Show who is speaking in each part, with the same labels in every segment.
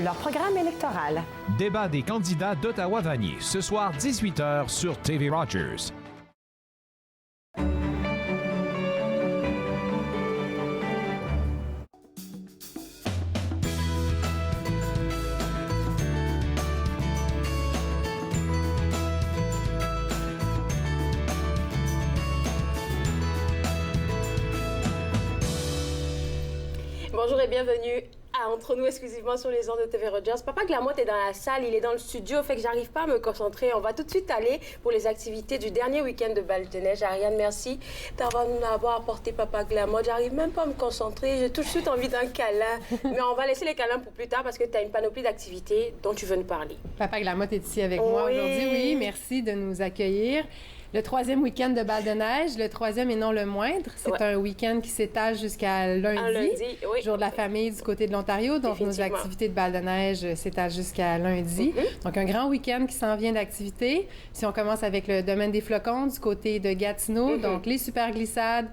Speaker 1: leur programme électoral.
Speaker 2: Débat des candidats d'Ottawa-Vanier, ce soir 18h sur TV Rogers.
Speaker 3: Bonjour et bienvenue à Entre nous exclusivement sur les ondes de TV Rogers. Papa Glamotte est dans la salle, il est dans le studio, fait que j'arrive pas à me concentrer. On va tout de suite aller pour les activités du dernier week-end de Bal de Neige. Ariane, merci d'avoir apporté Papa Glamotte. J'arrive même pas à me concentrer, j'ai tout de suite envie d'un câlin. Mais on va laisser les câlins pour plus tard parce que tu as une panoplie d'activités dont tu veux nous parler.
Speaker 4: Papa Glamotte est ici avec moi aujourd'hui. Oui, merci de nous accueillir. Le troisième week-end de Bal de Neige, le troisième et non le moindre. C'est un week-end qui s'étale jusqu'à lundi, jour de la famille du côté de l'Ontario. Donc, nos activités de Bal de Neige s'étalent jusqu'à lundi. Donc, un grand week-end qui s'en vient d'activités. Si on commence avec le domaine des flocons du côté de Gatineau, donc les super glissades,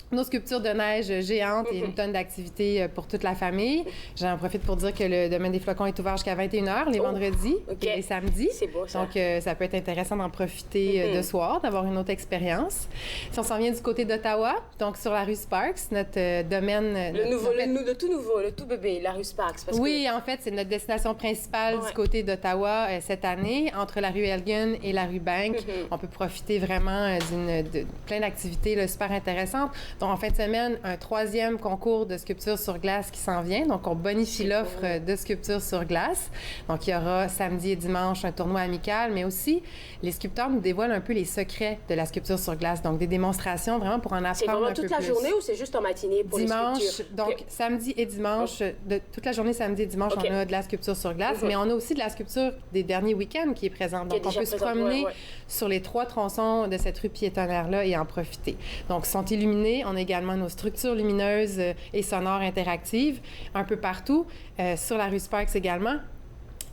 Speaker 4: nos sculptures de neige géantes et une tonne d'activités pour toute la famille. J'en profite pour dire que le domaine des flocons est ouvert jusqu'à 21h les vendredis et les samedis.
Speaker 3: C'est beau, ça.
Speaker 4: Donc, ça peut être intéressant d'en profiter de soir, d'avoir une autre expérience. Si on s'en vient du côté d'Ottawa, donc sur la rue Sparks, notre domaine...
Speaker 3: Le tout nouveau, le tout bébé, la rue Sparks.
Speaker 4: En fait, c'est notre destination principale du côté d'Ottawa cette année. Entre la rue Elgin et la rue Bank, on peut profiter vraiment de plein d'activités super intéressantes. Donc, en fin de semaine, un troisième concours de sculpture sur glace qui s'en vient. Donc, on bonifie l'offre de sculpture sur glace. Donc, il y aura samedi et dimanche un tournoi amical, mais aussi, les sculpteurs nous dévoilent un peu les secrets de la sculpture sur glace. Donc, des démonstrations vraiment pour en apprendre un peu plus.
Speaker 3: C'est vraiment toute la journée ou c'est juste en matinée pour
Speaker 4: dimanche,
Speaker 3: les sculptures?
Speaker 4: Donc, samedi et dimanche, toute la journée, samedi et dimanche, on a de la sculpture sur glace, mais on a aussi de la sculpture des derniers week-ends qui est présente. Donc, on peut se promener sur les 3 tronçons de cette rue piétonnaire-là et en profiter. Donc, ils sont illuminés. On a également nos structures lumineuses et sonores interactives un peu partout, sur la rue Sparks également.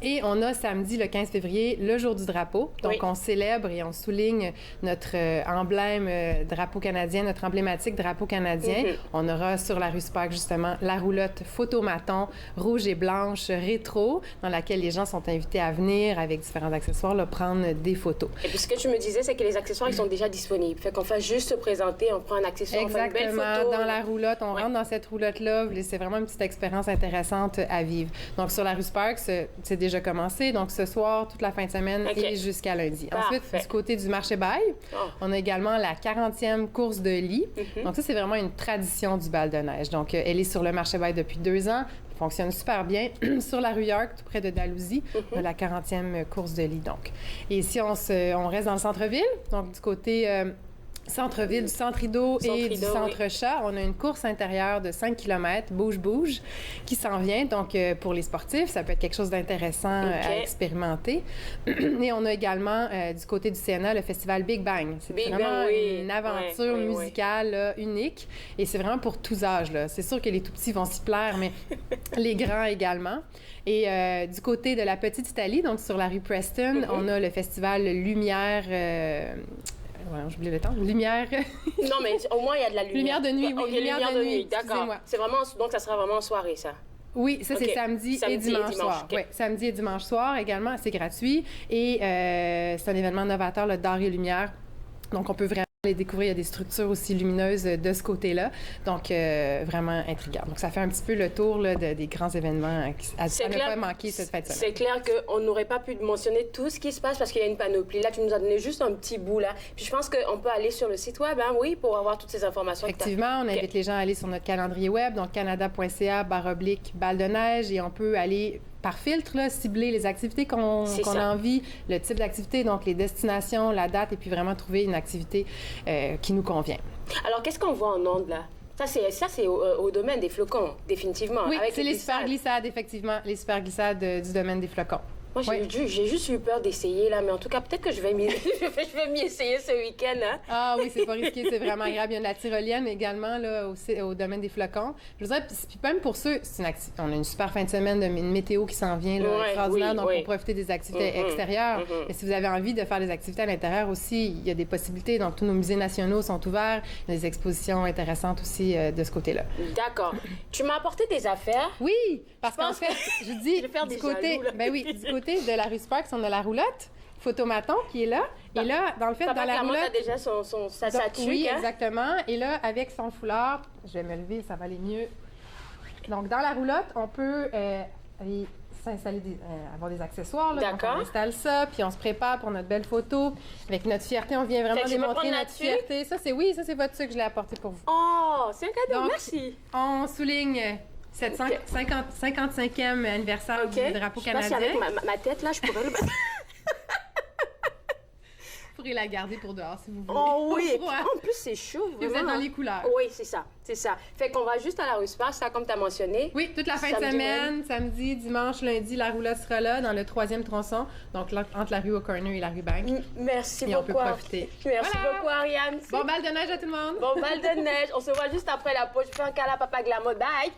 Speaker 4: Et on a samedi, le 15 février, le jour du drapeau. Donc, on célèbre et on souligne notre emblème drapeau canadien, notre emblématique drapeau canadien. On aura sur la rue Sparks, justement, la roulotte photomaton rouge et blanche rétro, dans laquelle les gens sont invités à venir avec différents accessoires, prendre des photos.
Speaker 3: Et puis, ce que tu me disais, c'est que les accessoires, ils sont déjà disponibles. Fait qu'on fait juste se présenter, on prend un accessoire, on fait une belle photo.
Speaker 4: Dans la roulotte, on rentre dans cette roulotte-là. C'est vraiment une petite expérience intéressante à vivre. Donc, sur la rue Sparks, c'est déjà commencé. Donc, ce soir, toute la fin de semaine et jusqu'à lundi.
Speaker 3: Parfait.
Speaker 4: Ensuite, du côté du marché Bail, on a également la 40e course de lit. Donc, ça, c'est vraiment une tradition du Bal de Neige. Donc, elle est sur le marché Bail depuis 2 ans. Elle fonctionne super bien. Sur la rue York, tout près de Dalhousie, on a la 40e course de lit, donc. Et ici, on reste dans le centre-ville. Donc, du côté... centre-ville, du Centre-Rideau et du Centre-Chat. On a une course intérieure de 5 km, bouge-bouge, qui s'en vient. Donc, pour les sportifs, ça peut être quelque chose d'intéressant à expérimenter. Et on a également, du côté du CNA, le festival Big Bang. C'est vraiment une aventure musicale unique. Et c'est vraiment pour tous âges. C'est sûr que les tout-petits vont s'y plaire, mais les grands également. Et du côté de la Petite Italie, donc sur la rue Preston, on a le festival Lumière... Voilà, j'ai oublié le temps. Lumière.
Speaker 3: Non, mais au moins, il y a de la lumière.
Speaker 4: Lumière de nuit, oui.
Speaker 3: Lumière de nuit, d'accord. C'est vraiment... Donc, ça sera vraiment en soirée, ça?
Speaker 4: Oui, ça, c'est samedi et dimanche soir. Oui, samedi et dimanche soir également. C'est gratuit. Et c'est un événement novateur, le d'art et lumière. Donc, on peut vraiment les découvrir. Il y a des structures aussi lumineuses de ce côté-là. Donc, vraiment intriguant. Donc, ça fait un petit peu le tour des grands événements à ne pas manquer cette fête de semaine.
Speaker 3: C'est clair qu'on n'aurait pas pu mentionner tout ce qui se passe parce qu'il y a une panoplie. Là, tu nous as donné juste un petit bout, là. Puis je pense qu'on peut aller sur le site web, pour avoir toutes ces informations.
Speaker 4: Effectivement, on invite les gens à aller sur notre calendrier web, donc canada.ca/Bal de Neige, et on peut aller... par filtre, cibler les activités qu'on a envie, le type d'activité, donc les destinations, la date, et puis vraiment trouver une activité qui nous convient.
Speaker 3: Alors, qu'est-ce qu'on voit en ondes, là? Ça, c'est au domaine des flocons, définitivement.
Speaker 4: Oui, c'est les super glissades, effectivement, les super glissades du domaine des flocons.
Speaker 3: Moi, j'ai juste eu peur d'essayer, là, mais en tout cas, peut-être que je vais m'y essayer ce week-end. Hein?
Speaker 4: Ah oui, c'est pas risqué, c'est vraiment agréable. Il y a de la tyrolienne également là, au domaine des flocons. Je veux dire, puis même pour ceux, on a une super fin de semaine, une météo qui s'en vient là, extraordinaire, donc pour profiter des activités extérieures. Et si vous avez envie de faire des activités à l'intérieur aussi, il y a des possibilités. Donc, tous nos musées nationaux sont ouverts. Il y a des expositions intéressantes aussi de ce côté-là.
Speaker 3: D'accord. Tu m'as apporté des affaires?
Speaker 4: Oui, parce qu'en fait, je dis, du côté,
Speaker 3: jaloux,
Speaker 4: ben oui, du côté de la rue Sparks, on a la roulotte, photomaton qui est là. Et là, dans le fait, dans la roulotte...
Speaker 3: a déjà sa tuque,
Speaker 4: oui,
Speaker 3: hein?
Speaker 4: exactement. Et là, avec son foulard, je vais me lever, ça va aller mieux. Donc, dans la roulotte, on peut aller s'installer, avoir des accessoires.
Speaker 3: D'accord.
Speaker 4: On installe ça, puis on se prépare pour notre belle photo. Avec notre fierté, on vient vraiment démontrer notre fierté. Ça, c'est votre sucre, je l'ai apporté pour vous.
Speaker 3: Oh, c'est un cadeau,
Speaker 4: donc,
Speaker 3: merci.
Speaker 4: On souligne... Cette 55e anniversaire du drapeau canadien.
Speaker 3: Je sais pas si avec ma tête, là, je pourrais le...
Speaker 4: Vous pourrez la garder pour dehors, si vous voulez.
Speaker 3: Oh oui! En plus, c'est chaud,
Speaker 4: et vous êtes dans les couleurs.
Speaker 3: Oui, c'est ça. Fait qu'on va juste à la rue Sparks, ça, comme tu as mentionné.
Speaker 4: Oui, toute la fin de semaine, samedi, dimanche, lundi, la roulotte sera là, dans le 3e tronçon, donc entre la rue O'Connor et la rue Bank.
Speaker 3: Merci
Speaker 4: et
Speaker 3: beaucoup.
Speaker 4: On peut profiter.
Speaker 3: Merci beaucoup, Ariane.
Speaker 4: Bon bal de neige à tout le monde.
Speaker 3: Bon bal de neige. On se voit juste après la pause. Je fais un câlin à Papa Glamour. Bye!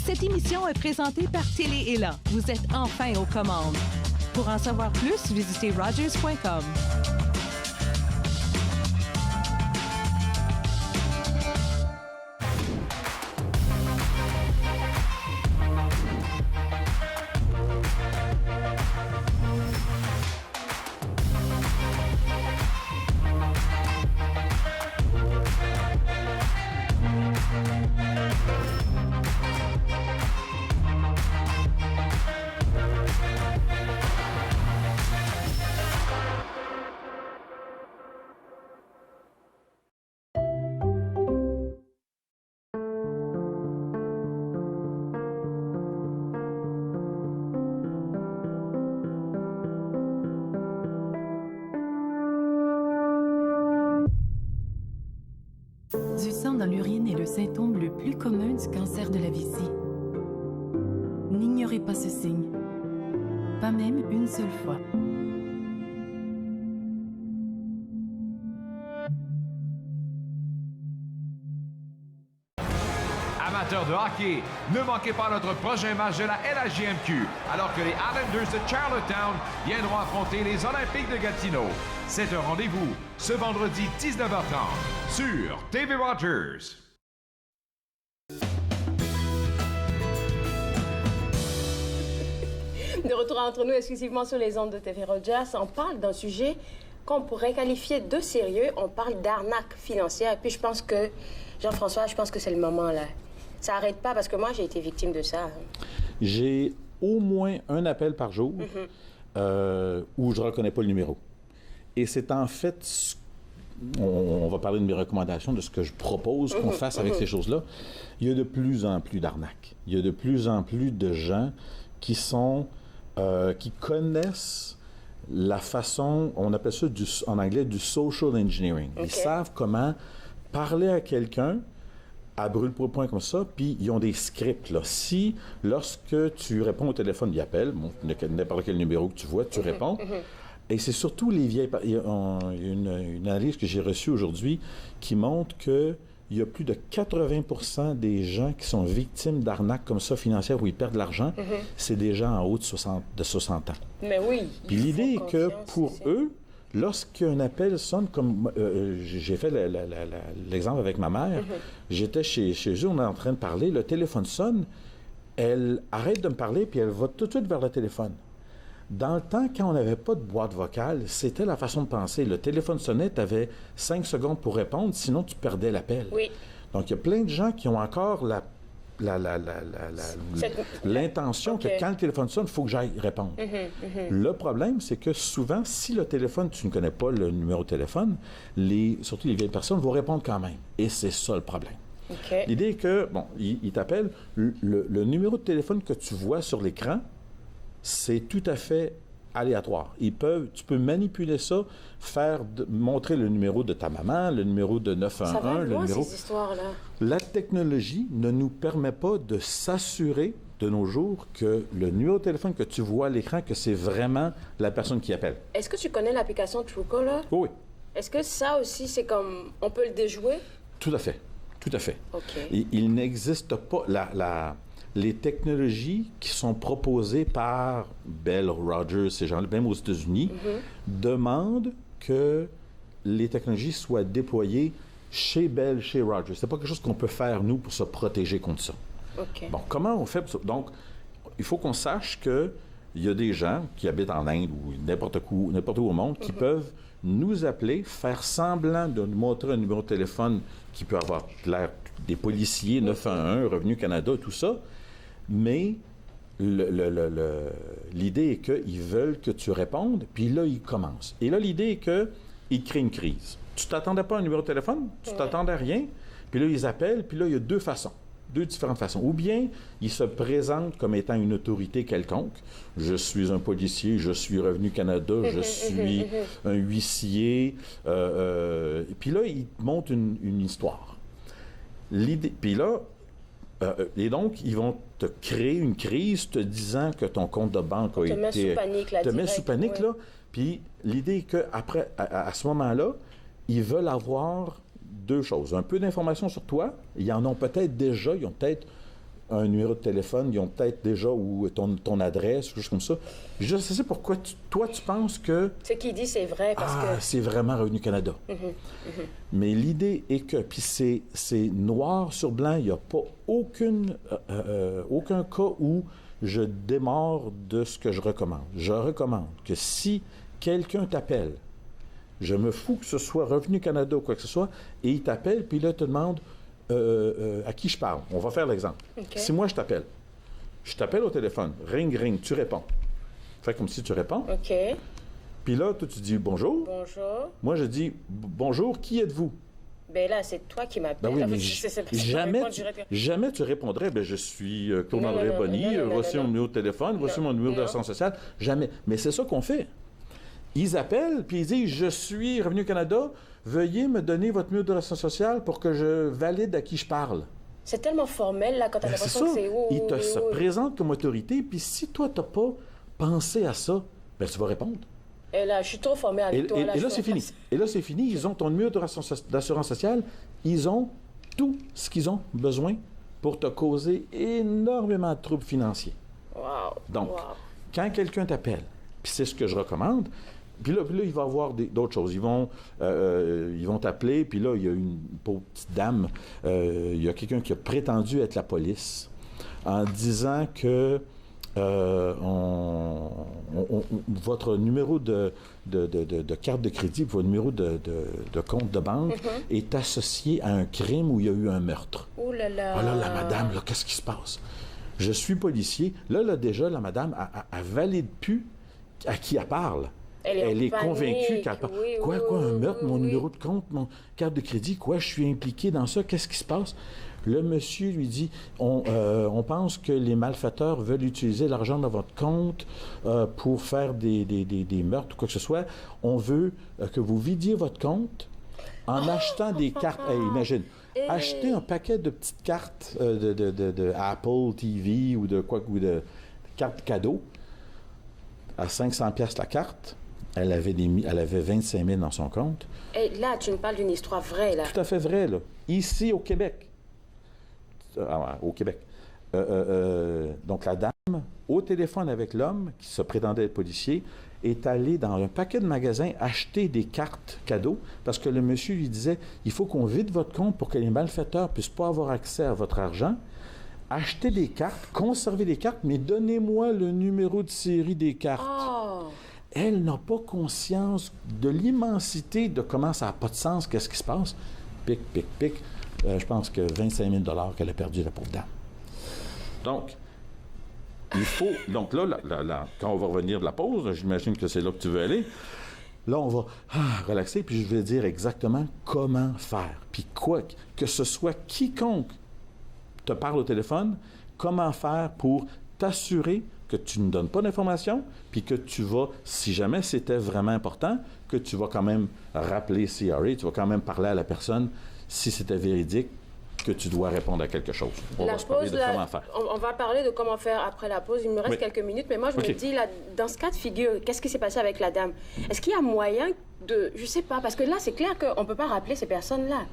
Speaker 1: Cette émission est présentée par Télé Élan. Vous êtes enfin aux commandes. Pour en savoir plus, visitez Rogers.com.
Speaker 5: Du sang dans l'urine est le symptôme le plus commun du cancer de la vessie. N'ignorez pas ce signe, pas même une seule fois.
Speaker 2: Amateurs de hockey, ne manquez pas notre prochain match de la LHJMQ, alors que les Islanders de Charlottetown viendront affronter les Olympiques de Gatineau. C'est un rendez-vous ce vendredi 19h30 sur TV Rogers.
Speaker 3: De retour entre nous exclusivement sur les ondes de TV Rogers, on parle d'un sujet qu'on pourrait qualifier de sérieux. On parle d'arnaque financière. Et puis je pense que, Jean-François, je pense que c'est le moment là. Ça n'arrête pas parce que moi, j'ai été victime de ça.
Speaker 6: J'ai au moins un appel par jour où je ne reconnais pas le numéro. Et c'est en fait, on va parler de mes recommandations, de ce que je propose qu'on fasse avec ces choses-là. Il y a de plus en plus d'arnaques. Il y a de plus en plus de gens qui connaissent la façon, on appelle ça en anglais du social engineering. Okay. Ils savent comment parler à quelqu'un à brûle-pourpoint comme ça, puis ils ont des scripts. Là. Si, lorsque tu réponds au téléphone, il appelle, n'importe quel numéro que tu vois, tu réponds. Et c'est surtout les vieilles... Il y a une analyse que j'ai reçue aujourd'hui qui montre qu'il y a plus de 80% des gens qui sont victimes d'arnaques comme ça financières où ils perdent de l'argent, c'est des gens en haut de 60 ans.
Speaker 3: Mais oui.
Speaker 6: Puis l'idée est que pour eux, lorsqu'un appel sonne, comme j'ai fait l'exemple avec ma mère, j'étais chez eux, on est en train de parler, le téléphone sonne, elle arrête de me parler, puis elle va tout de suite vers le téléphone. Dans le temps, quand on n'avait pas de boîte vocale, c'était la façon de penser. Le téléphone sonnait, tu avais 5 secondes pour répondre, sinon tu perdais l'appel.
Speaker 3: Oui.
Speaker 6: Donc, il y a plein de gens qui ont encore l'intention que quand le téléphone sonne, il faut que j'aille répondre. Le problème, c'est que souvent, si le téléphone, tu ne connais pas le numéro de téléphone, surtout les vieilles personnes vont répondre quand même. Et c'est ça le problème.
Speaker 3: Okay.
Speaker 6: L'idée est que, bon, il t'appelle, le numéro de téléphone que tu vois sur l'écran, c'est tout à fait aléatoire. Tu peux manipuler ça, montrer le numéro de ta maman, le numéro de 911,
Speaker 3: ça va
Speaker 6: le
Speaker 3: loin,
Speaker 6: numéro...
Speaker 3: ces histoires-là.
Speaker 6: La technologie ne nous permet pas de s'assurer de nos jours que le numéro de téléphone que tu vois à l'écran, que c'est vraiment la personne qui appelle.
Speaker 3: Est-ce que tu connais l'application Truecaller?
Speaker 6: Oui,
Speaker 3: Est-ce que ça aussi, c'est comme... On peut le déjouer?
Speaker 6: tout à fait. Tout à fait.
Speaker 3: OK.
Speaker 6: Et il n'existe pas... les technologies qui sont proposées par Bell, Rogers, ces gens-là, même aux États-Unis, demandent que les technologies soient déployées chez Bell, chez Rogers. C'est pas quelque chose qu'on peut faire, nous, pour se protéger contre ça.
Speaker 3: OK.
Speaker 6: Bon, comment on fait pour ça? Donc, il faut qu'on sache qu'il y a des gens qui habitent en Inde ou n'importe où au monde qui peuvent nous appeler, faire semblant de nous montrer un numéro de téléphone qui peut avoir l'air des policiers, 911, Revenu Canada, tout ça, mais l'idée est qu'ils veulent que tu répondes, puis là, ils commencent. Et là, l'idée est qu'ils créent une crise. Tu t'attendais pas à un numéro de téléphone, tu t'attendais à rien, puis là, ils appellent, puis là, il y a deux différentes façons. Ou bien, ils se présentent comme étant une autorité quelconque. Je suis un policier, je suis Revenu Canada, je suis un huissier. Et puis là, ils montent une histoire. Puis là, et donc, ils vont te créer une crise te disant que ton compte de banque a été...
Speaker 3: Te met sous panique, là,
Speaker 6: te met sous panique, là. Puis l'idée est qu'après, à ce moment-là, ils veulent avoir deux choses. Un peu d'informations sur toi. Ils en ont peut-être déjà. Ils ont peut-être un numéro de téléphone. Ils ont peut-être déjà ou ton adresse, quelque chose comme ça. Je sais pourquoi toi, tu penses que...
Speaker 3: Ce qu'il dit, c'est vrai parce que...
Speaker 6: c'est vraiment Revenu Canada. Mais l'idée est que... Puis c'est noir sur blanc. Il n'y a pas aucun cas où je démords de ce que je recommande. Je recommande que si quelqu'un t'appelle, je me fous que ce soit Revenu Canada ou quoi que ce soit, et il t'appelle, puis là, il te demande à qui je parle. On va faire l'exemple.
Speaker 3: Okay.
Speaker 6: Si moi, je t'appelle au téléphone, ring, ring, tu réponds. Fais comme si tu réponds.
Speaker 3: OK.
Speaker 6: Puis là, toi, tu dis bonjour.
Speaker 3: Bonjour.
Speaker 6: Moi, je dis bonjour, qui êtes-vous?
Speaker 3: Ben là, c'est toi qui m'appelles.
Speaker 6: Ben oui, mais
Speaker 3: jamais
Speaker 6: tu répondrais, ben je suis Claude-André Bonny, voici mon numéro de téléphone, voici mon numéro d'assurance sociale. Jamais. Mais c'est ça qu'on fait. Ils appellent, puis ils disent, je suis Revenu Canada, veuillez me donner votre numéro d'assurance sociale pour que je valide à qui je parle.
Speaker 3: C'est tellement formel, là, quand t'as l'impression que c'est...
Speaker 6: Ils se présentent comme autorité, puis si toi, t'as pas pensé à ça, ben tu vas répondre.
Speaker 3: Et là, je suis trop formée avec toi.
Speaker 6: Et là, c'est fini. Et là, c'est fini. Ils ont ton numéro d'assurance sociale. Ils ont tout ce qu'ils ont besoin pour te causer énormément de troubles financiers.
Speaker 3: Wow.
Speaker 6: Donc, quand quelqu'un t'appelle, puis c'est ce que je recommande, puis là, il va y avoir d'autres choses. Ils vont t'appeler, puis là, il y a une pauvre petite dame, il y a quelqu'un qui a prétendu être la police en disant que votre numéro de carte de crédit, votre numéro de compte de banque est associé à un crime où il y a eu un meurtre.
Speaker 3: Oh là là!
Speaker 6: Ah là, la madame, là, qu'est-ce qui se passe? Je suis policier. Là, déjà, la madame, elle valide plus à qui elle parle. Elle est convaincue qu'elle parle. Quoi, un meurtre, mon numéro de compte, mon carte de crédit, quoi, je suis impliqué dans ça, qu'est-ce qui se passe? Le monsieur lui dit, on pense que les malfaiteurs veulent utiliser l'argent de votre compte pour faire des meurtres ou quoi que ce soit. On veut que vous vidiez votre compte en achetant des cartes. Hey, imagine, acheter un paquet de petites cartes de Apple TV ou de cartes cadeaux à 500$ la carte. Elle avait 25 000 dans son compte.
Speaker 3: Et là, tu me parles d'une histoire vraie, là.
Speaker 6: Tout à fait vrai, là. Ici, au Québec. Au Québec. Donc, la dame, au téléphone avec l'homme, qui se prétendait être policier, est allée dans un paquet de magasins acheter des cartes cadeaux parce que le monsieur lui disait, il faut qu'on vide votre compte pour que les malfaiteurs ne puissent pas avoir accès à votre argent. Achetez des cartes, conservez les cartes, mais donnez-moi le numéro de série des cartes.
Speaker 3: Oh.
Speaker 6: Elle n'a pas conscience de l'immensité de comment ça n'a pas de sens, qu'est-ce qui se passe. Pic. Je pense que 25 000 $ qu'elle a perdu, la pauvre dame. Donc, il faut... Donc là, quand on va revenir de la pause, j'imagine que c'est là que tu veux aller, là, on va relaxer, puis je vais dire exactement comment faire. Puis quoi, que ce soit quiconque te parle au téléphone, comment faire pour t'assurer que tu ne donnes pas d'informations, puis que tu vas, si jamais c'était vraiment important, que tu vas quand même rappeler CRA, tu vas quand même parler à la personne si c'était véridique, que tu dois répondre à quelque chose. On va se parler de comment faire.
Speaker 3: On va parler de comment faire après la pause. Il me reste quelques minutes, mais moi, je me dis, là, dans ce cas de figure, qu'est-ce qui s'est passé avec la dame? Est-ce qu'il y a moyen de... Je sais pas, parce que là, c'est clair qu'on ne peut pas rappeler ces personnes-là.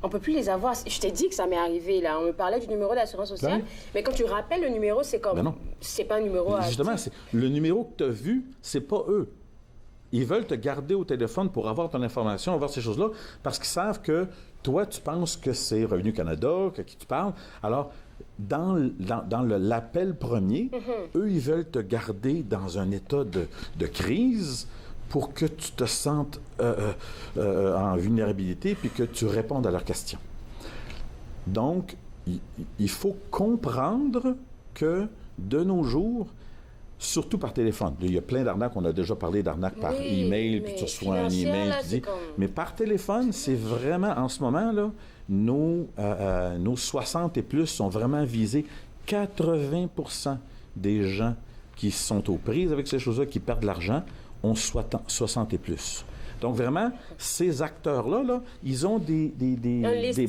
Speaker 3: On ne peut plus les avoir. Je t'ai dit que ça m'est arrivé, là. On me parlait du numéro d'assurance sociale, mais quand tu rappelles le numéro, c'est comme... non. C'est pas un numéro à...
Speaker 6: Justement, le numéro que tu as vu, c'est pas eux. Ils veulent te garder au téléphone pour avoir ton information, avoir ces choses-là, parce qu'ils savent que toi, tu penses que c'est Revenu Canada, à qui tu parles. Alors, dans l'appel premier, eux, ils veulent te garder dans un état de crise pour que tu te sentes en vulnérabilité puis que tu répondes à leurs questions. Donc, il faut comprendre que, de nos jours, surtout par téléphone. Il y a plein d'arnaques, on a déjà parlé d'arnaques par email, puis tu reçois un email qui dit... Comme... Mais par téléphone, c'est vraiment, en ce moment, là, nos 60 et plus sont vraiment visés. 80% des gens qui sont aux prises avec ces choses-là, qui perdent de l'argent, ont 60 et plus. Donc, vraiment, ces acteurs-là, là, ils ont des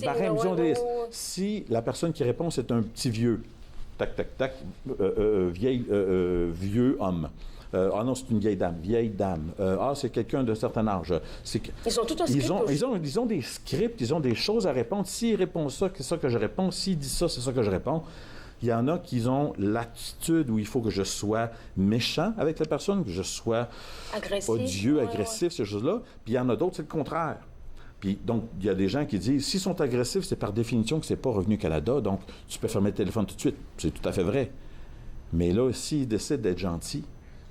Speaker 6: barèmes. Ils ont des... Si la personne qui répond, c'est un petit vieux, tac, tac, tac, vieux homme. Ah non, c'est une vieille dame. Ah, c'est quelqu'un de certain âge.
Speaker 3: Ils ont tout un script.
Speaker 6: Ils ont des scripts, ils ont des choses à répondre. S'il répond ça, c'est ça que je réponds. S'il dit ça, c'est ça que je réponds. Il y en a qui ont l'attitude où il faut que je sois méchant avec la personne, que je sois odieux, agressif, ces choses-là. Puis il y en a d'autres, c'est le contraire. Puis donc, il y a des gens qui disent, s'ils sont agressifs, c'est par définition que c'est pas Revenu Canada, donc tu peux fermer le téléphone tout de suite. C'est tout à fait vrai. Mais là, s'ils décident d'être gentils,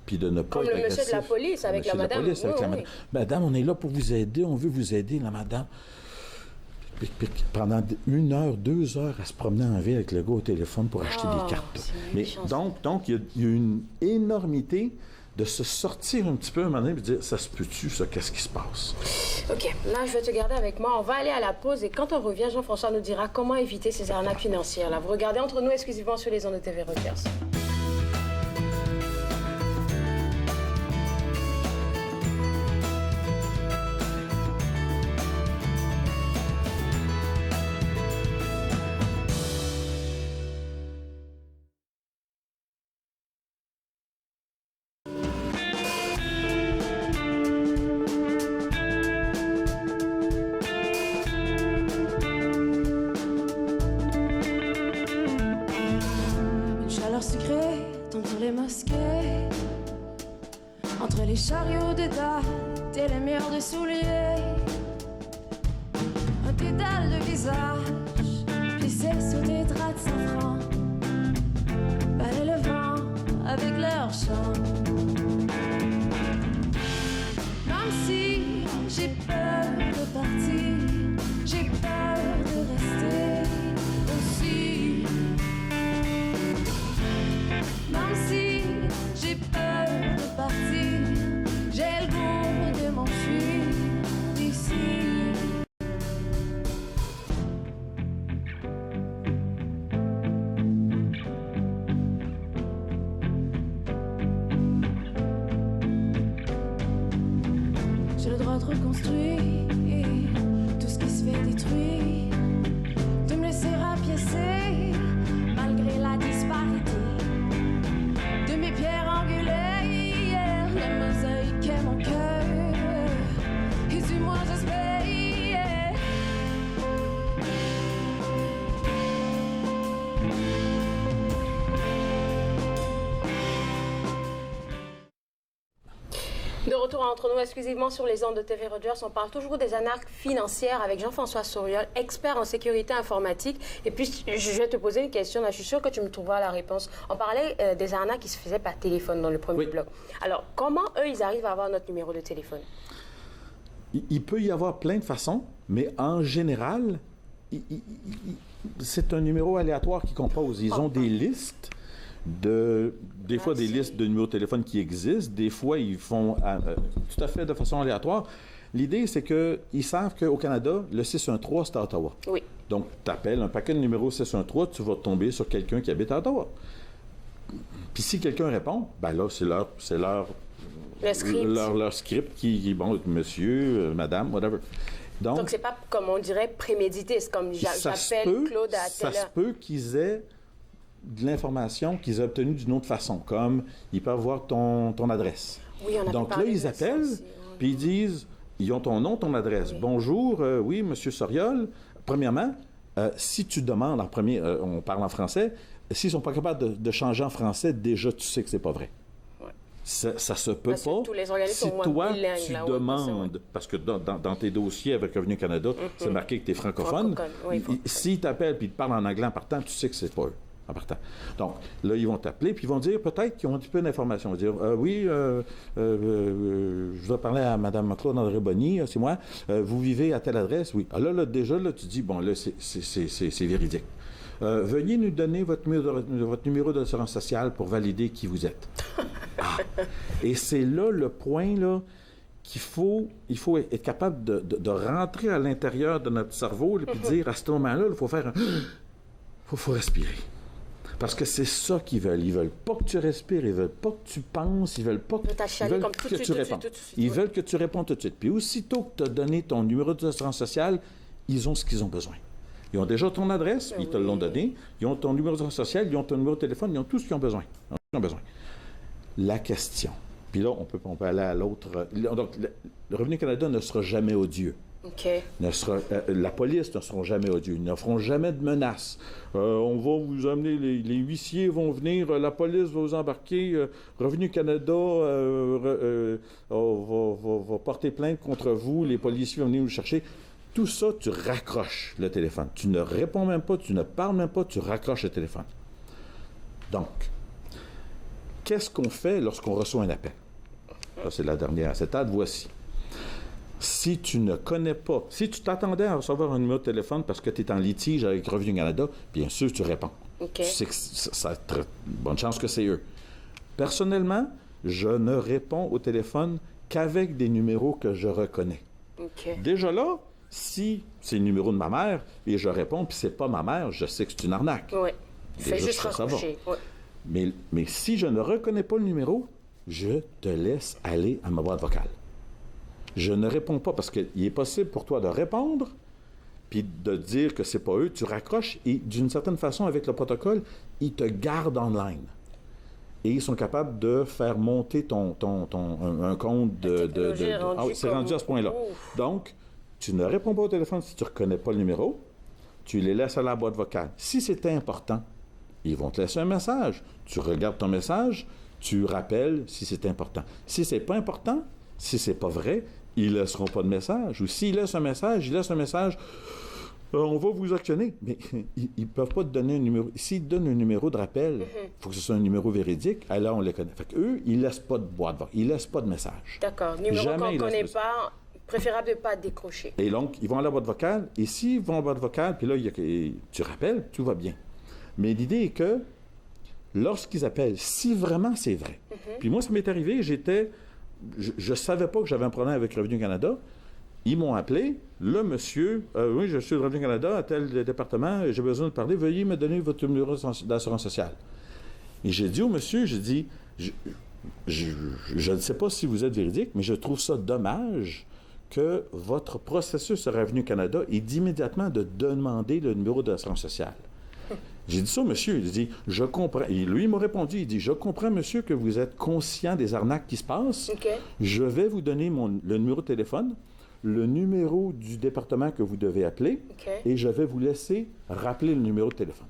Speaker 6: puis de ne pas être agressifs...
Speaker 3: Comme le monsieur de la police avec la madame.
Speaker 6: Madame, on est là pour vous aider, on veut vous aider, la madame. Puis pendant 1 heure, 2 heures, à se promener en ville avec le gars au téléphone pour acheter des cartes. Mais donc, il y a une énormité de se sortir un petit peu un moment donné et de dire, ça se peut-tu, ça, qu'est-ce qui se passe?
Speaker 3: OK, là, je vais te garder avec moi. On va aller à la pause et quand on revient, Jean-François nous dira comment éviter ces arnaques financières. Là, vous regardez Entre nous exclusivement sur les ondes de TV Rogers.
Speaker 7: Entre les chariots de date et les murs de souliers, un dédale de visage plissé sous des draps de safran, balaient le vent avec leur chant. Même si j'ai peur de partir, j'ai peur de rester aussi. Même si j'ai peur de partir, j'ai le goût de m'enfuir d'ici. J'ai le droit de reconstruire tout ce qui se fait détruire, de me laisser rapiécer malgré la disparité de mes pierres angulaires, la mosaïque est mon cœur, et du moins j'espère.
Speaker 3: De retour entre nous exclusivement sur les ondes de TV Rogers, on parle toujours des arnaques financières avec Jean-François Souriol, expert en sécurité informatique. Et puis, je vais te poser une question, là, je suis sûre que tu me trouveras la réponse. On parlait des arnaques qui se faisaient par téléphone dans le premier bloc. Alors, comment eux, ils arrivent à avoir notre numéro de téléphone?
Speaker 6: Il peut y avoir plein de façons, mais en général, c'est un numéro aléatoire qui compose. Ils ont des listes des fois des listes de numéros de téléphone qui existent, des fois ils font tout à fait de façon aléatoire. L'idée, c'est qu'ils savent qu'au Canada, le 613, c'est à Ottawa.
Speaker 3: Oui.
Speaker 6: Donc, tu appelles un paquet de numéros 613, tu vas tomber sur quelqu'un qui habite à Ottawa. Puis si quelqu'un répond, ben là, c'est leur script qui bon, monsieur, madame, whatever.
Speaker 3: Donc c'est pas, comme on dirait, prémédité. C'est comme j'appelle Claude à telle heure.
Speaker 6: Ça se peut qu'ils aient de l'information qu'ils ont obtenue d'une autre façon, comme ils peuvent avoir ton adresse.
Speaker 3: Oui, on a
Speaker 6: donc là, ils appellent, puis ils disent, ils ont ton nom, ton adresse. Oui. Bonjour, oui, monsieur Soriol. Premièrement, si tu demandes en premier, on parle en français, s'ils sont pas capables de changer en français, déjà, tu sais que c'est pas vrai. Ouais. Ça se peut pas.
Speaker 3: Tous les organismes
Speaker 6: si
Speaker 3: sont
Speaker 6: toi,
Speaker 3: bilingues,
Speaker 6: tu demandes, parce que dans tes dossiers avec Revenu Canada, c'est marqué que tu es francophone. S'ils t'appellent et ils te parlent en anglais en partant, tu sais que c'est pas eux. En partant. Donc, là, ils vont t'appeler, puis ils vont dire, peut-être qu'ils ont un petit peu d'informations. Ils vont dire, oui, je dois parler à Mme Claude André-Bonny, c'est moi. Vous vivez à telle adresse? Oui. Alors là, déjà, là, tu dis, bon, là, c'est véridique. Veuillez nous donner votre numéro d'assurance sociale pour valider qui vous êtes. Et c'est là le point, là, il faut être capable de rentrer à l'intérieur de notre cerveau, et puis dire, à ce moment-là, il faut faire faut respirer. Parce que c'est ça qu'ils veulent. Ils veulent pas que tu respires, ils veulent pas que tu penses, ils veulent pas que tu répondes. Ils veulent que tu répondes tout de suite. Puis aussitôt que tu as donné ton numéro d'assurance sociale, ils ont ce qu'ils ont besoin. Ils ont déjà ton adresse, ils te l'ont donné, ils ont ton numéro d'assurance sociale, ils ont ton numéro de téléphone, ils ont tout ce qu'ils ont besoin. La question, puis là, on peut aller à l'autre. Donc, le Revenu Canada ne sera jamais odieux.
Speaker 3: Okay.
Speaker 6: La police ne sera jamais odieux. Ils ne feront jamais de menaces. On va vous amener, les huissiers vont venir, la police va vous embarquer, Revenu Canada va porter plainte contre vous, les policiers vont venir vous chercher. Tout ça, tu raccroches le téléphone. Tu ne réponds même pas, tu ne parles même pas, tu raccroches le téléphone. Donc, qu'est-ce qu'on fait lorsqu'on reçoit un appel? Ça, c'est la dernière acétate. Voici. Si tu ne connais pas, si tu t'attendais à recevoir un numéro de téléphone parce que tu es en litige avec Revenu Canada, bien sûr, tu réponds.
Speaker 3: Okay.
Speaker 6: Tu sais que ça a très bonne chance que c'est eux. Personnellement, je ne réponds au téléphone qu'avec des numéros que je reconnais.
Speaker 3: Okay.
Speaker 6: Déjà là, si c'est le numéro de ma mère et je réponds, puis c'est pas ma mère, je sais que c'est une arnaque.
Speaker 3: Oui. Fais juste raccrocher. Ouais.
Speaker 6: Mais si je ne reconnais pas le numéro, je te laisse aller à ma boîte vocale. Je ne réponds pas parce qu'il est possible pour toi de répondre puis de dire que c'est pas eux, tu raccroches et d'une certaine façon, avec le protocole, ils te gardent online. Et ils sont capables de faire monter un compte c'est rendu à ce point-là. Ouf. Donc, tu ne réponds pas au téléphone si tu ne reconnais pas le numéro, tu les laisses à la boîte vocale. Si c'était important, ils vont te laisser un message. Tu regardes ton message, tu rappelles si c'est important. Si c'est pas important, si c'est pas vrai, ils ne laisseront pas de message. Ou s'ils laissent un message, on va vous actionner. Mais ils ne peuvent pas te donner un numéro. S'ils te donnent un numéro de rappel, il faut que ce soit un numéro véridique. Alors, on les connaît. Fait qu'eux, ils ne laissent pas de boîte vocale. Ils ne laissent pas de message.
Speaker 3: D'accord. Numéro qu'on ne connaît pas, préférable de ne pas décrocher.
Speaker 6: Et donc, ils vont à la boîte vocale. Et s'ils vont à la boîte vocale, puis là, tu rappelles, tout va bien. Mais l'idée est que, lorsqu'ils appellent, si vraiment c'est vrai, puis moi, ça m'est arrivé, je ne savais pas que j'avais un problème avec Revenu Canada. Ils m'ont appelé. Là, monsieur, oui, je suis de Revenu Canada, à tel département, j'ai besoin de parler. Veuillez me donner votre numéro d'assurance sociale. Et j'ai dit au monsieur, je ne sais pas si vous êtes véridique, mais je trouve ça dommage que votre processus Revenu Canada est d'immédiatement de demander le numéro d'assurance sociale. J'ai dit ça au monsieur, il dit, je comprends. Et lui, il m'a répondu, il dit, je comprends, monsieur, que vous êtes conscient des arnaques qui se passent.
Speaker 3: Okay.
Speaker 6: Je vais vous donner le numéro de téléphone, le numéro du département que vous devez appeler, et je vais vous laisser rappeler le numéro de téléphone.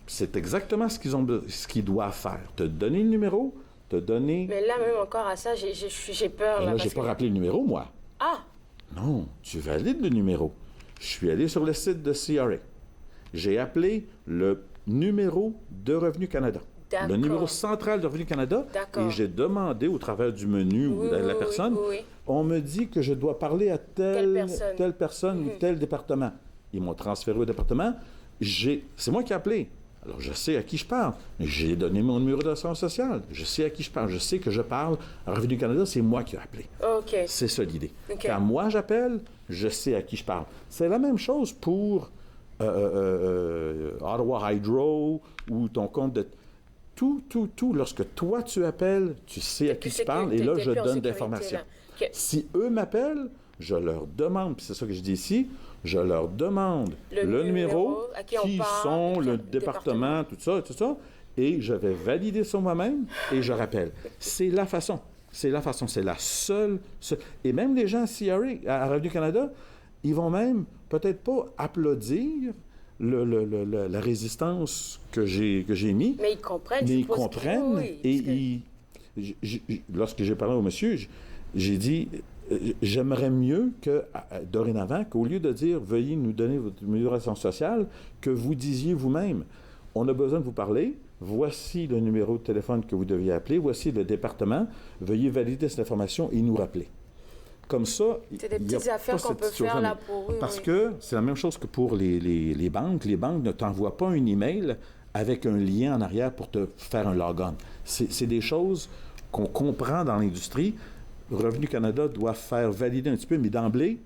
Speaker 6: C'est exactement ce qu'ils doivent faire. Te donner le numéro, te donner...
Speaker 3: Mais là, même encore à ça, j'ai peur.
Speaker 6: Là, j'ai pas rappelé le numéro, moi.
Speaker 3: Ah!
Speaker 6: Non, tu valides le numéro. Je suis allé sur le site de CRA. J'ai appelé le numéro de Revenu Canada.
Speaker 3: D'accord.
Speaker 6: Le numéro central de Revenu Canada.
Speaker 3: D'accord.
Speaker 6: Et j'ai demandé au travers du menu ou de la personne, on me dit que je dois parler à telle personne ou tel département. Ils m'ont transféré au département. C'est moi qui ai appelé. Alors, je sais à qui je parle. J'ai donné mon numéro d'assurance sociale. Je sais à qui je parle. Je sais que je parle à Revenu Canada. C'est moi qui ai appelé.
Speaker 3: Okay.
Speaker 6: C'est ça l'idée. Okay. Quand moi j'appelle, je sais à qui je parle. C'est la même chose pour... Ottawa Hydro ou ton compte de... Tout. Lorsque toi, tu appelles, tu sais à qui tu parles, et là, je donne des informations.
Speaker 3: Okay.
Speaker 6: Si eux m'appellent, je leur demande, puis c'est ça que je dis ici, je leur demande le numéro, qui sont, le département, tout ça, et je vais valider ça moi-même, et je rappelle. C'est la façon. C'est la seule. Et même les gens à CRA, à Revenu Canada, ils vont même peut-être pas applaudir la résistance que j'ai mis.
Speaker 3: Mais ils comprennent.
Speaker 6: Mais ils comprennent. Lorsque j'ai parlé au monsieur, j'ai dit, j'aimerais mieux que, dorénavant, qu'au lieu de dire, veuillez nous donner votre numéro sociale, que vous disiez vous-même, on a besoin de vous parler, voici le numéro de téléphone que vous deviez appeler, voici le département, veuillez valider cette information et nous rappeler. Comme ça,
Speaker 3: c'est des petites affaires qu'on peut faire là pour eux.
Speaker 6: Parce que c'est la même chose que pour les banques. Les banques ne t'envoient pas un email avec un lien en arrière pour te faire un logon. C'est des choses qu'on comprend dans l'industrie. Revenu Canada doit faire valider un petit peu, mais d'emblée,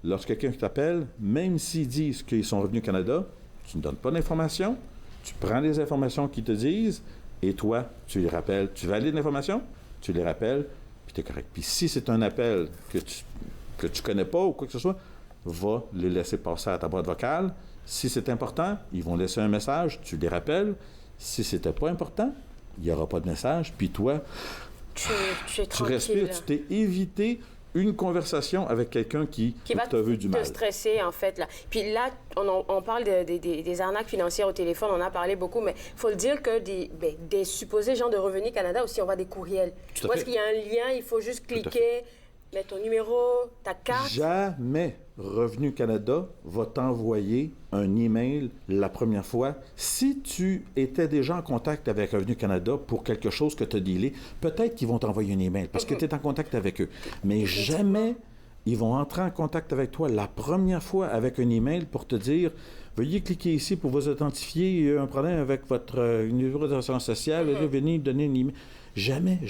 Speaker 6: lorsque quelqu'un t'appelle, même s'ils disent qu'ils sont Revenu Canada, tu ne donnes pas d'informations, tu prends les informations qu'ils te disent, et toi, tu les rappelles. Tu valides l'information, tu les rappelles, puis tu es correct. Puis si c'est un appel que tu connais pas ou quoi que ce soit, va le laisser passer à ta boîte vocale. Si c'est important, ils vont laisser un message, tu les rappelles. Si c'était pas important, il n'y aura pas de message, puis toi,
Speaker 3: tu es
Speaker 6: tu respires, tu t'es évité une conversation avec quelqu'un qui te veut du mal.
Speaker 3: Qui va te stresser, en fait. Là. Puis là, on parle des arnaques financières au téléphone, on en a parlé beaucoup, mais il faut le dire que des supposés gens de Revenu Canada aussi, on voit des courriels. Où est-ce qu'il y a un lien, il faut juste cliquer, mettre ton numéro, ta carte.
Speaker 6: Jamais Revenu Canada va t'envoyer un email la première fois. Si tu étais déjà en contact avec Revenu Canada pour quelque chose que tu as dealé, peut-être qu'ils vont t'envoyer un email parce que tu es en contact avec eux. Mais jamais ils vont entrer en contact avec toi la première fois avec un email pour te dire « Veuillez cliquer ici pour vous authentifier. Il y a un problème avec votre numéro d'assurance sociale. Venez donner un email. » Jamais.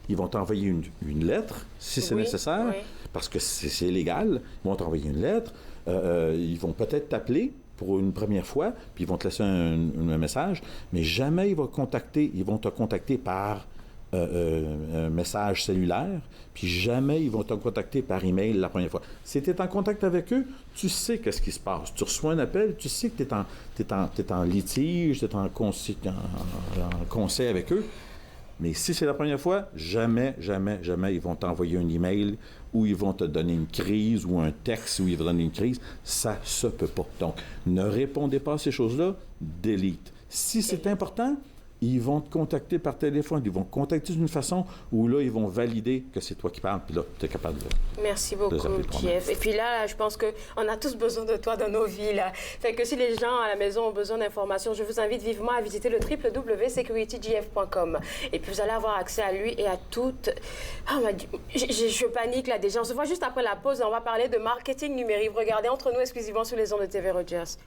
Speaker 6: Ils vont t'envoyer une lettre, si c'est nécessaire, parce que c'est légal. Ils vont t'envoyer une lettre. Ils vont peut-être t'appeler pour une première fois, puis ils vont te laisser un message, mais jamais ils vont te contacter par un message cellulaire, puis jamais ils vont te contacter par email la première fois. Si tu es en contact avec eux, tu sais qu'est-ce qui se passe. Tu reçois un appel, tu sais que tu es en litige, tu es en conseil avec eux. Mais si c'est la première fois, jamais, ils vont t'envoyer un email où ils vont te donner une crise ou un texte où ils vont donner une crise. Ça se peut pas. Donc, ne répondez pas à ces choses-là, delete. Si c'est important, ils vont te contacter par téléphone. Ils vont te contacter d'une façon où là, ils vont valider que c'est toi qui parles. Puis là, tu es capable de...
Speaker 3: Merci beaucoup, Jeff. Et puis là, je pense qu'on a tous besoin de toi dans nos vies. Là. Fait que si les gens à la maison ont besoin d'informations, je vous invite vivement à visiter le www.securitygf.com. Et puis, vous allez avoir accès à lui et à toutes... Oh, je panique là déjà. On se voit juste après la pause et on va parler de marketing numérique. Regardez, entre nous exclusivement sur les ondes de TV Rogers.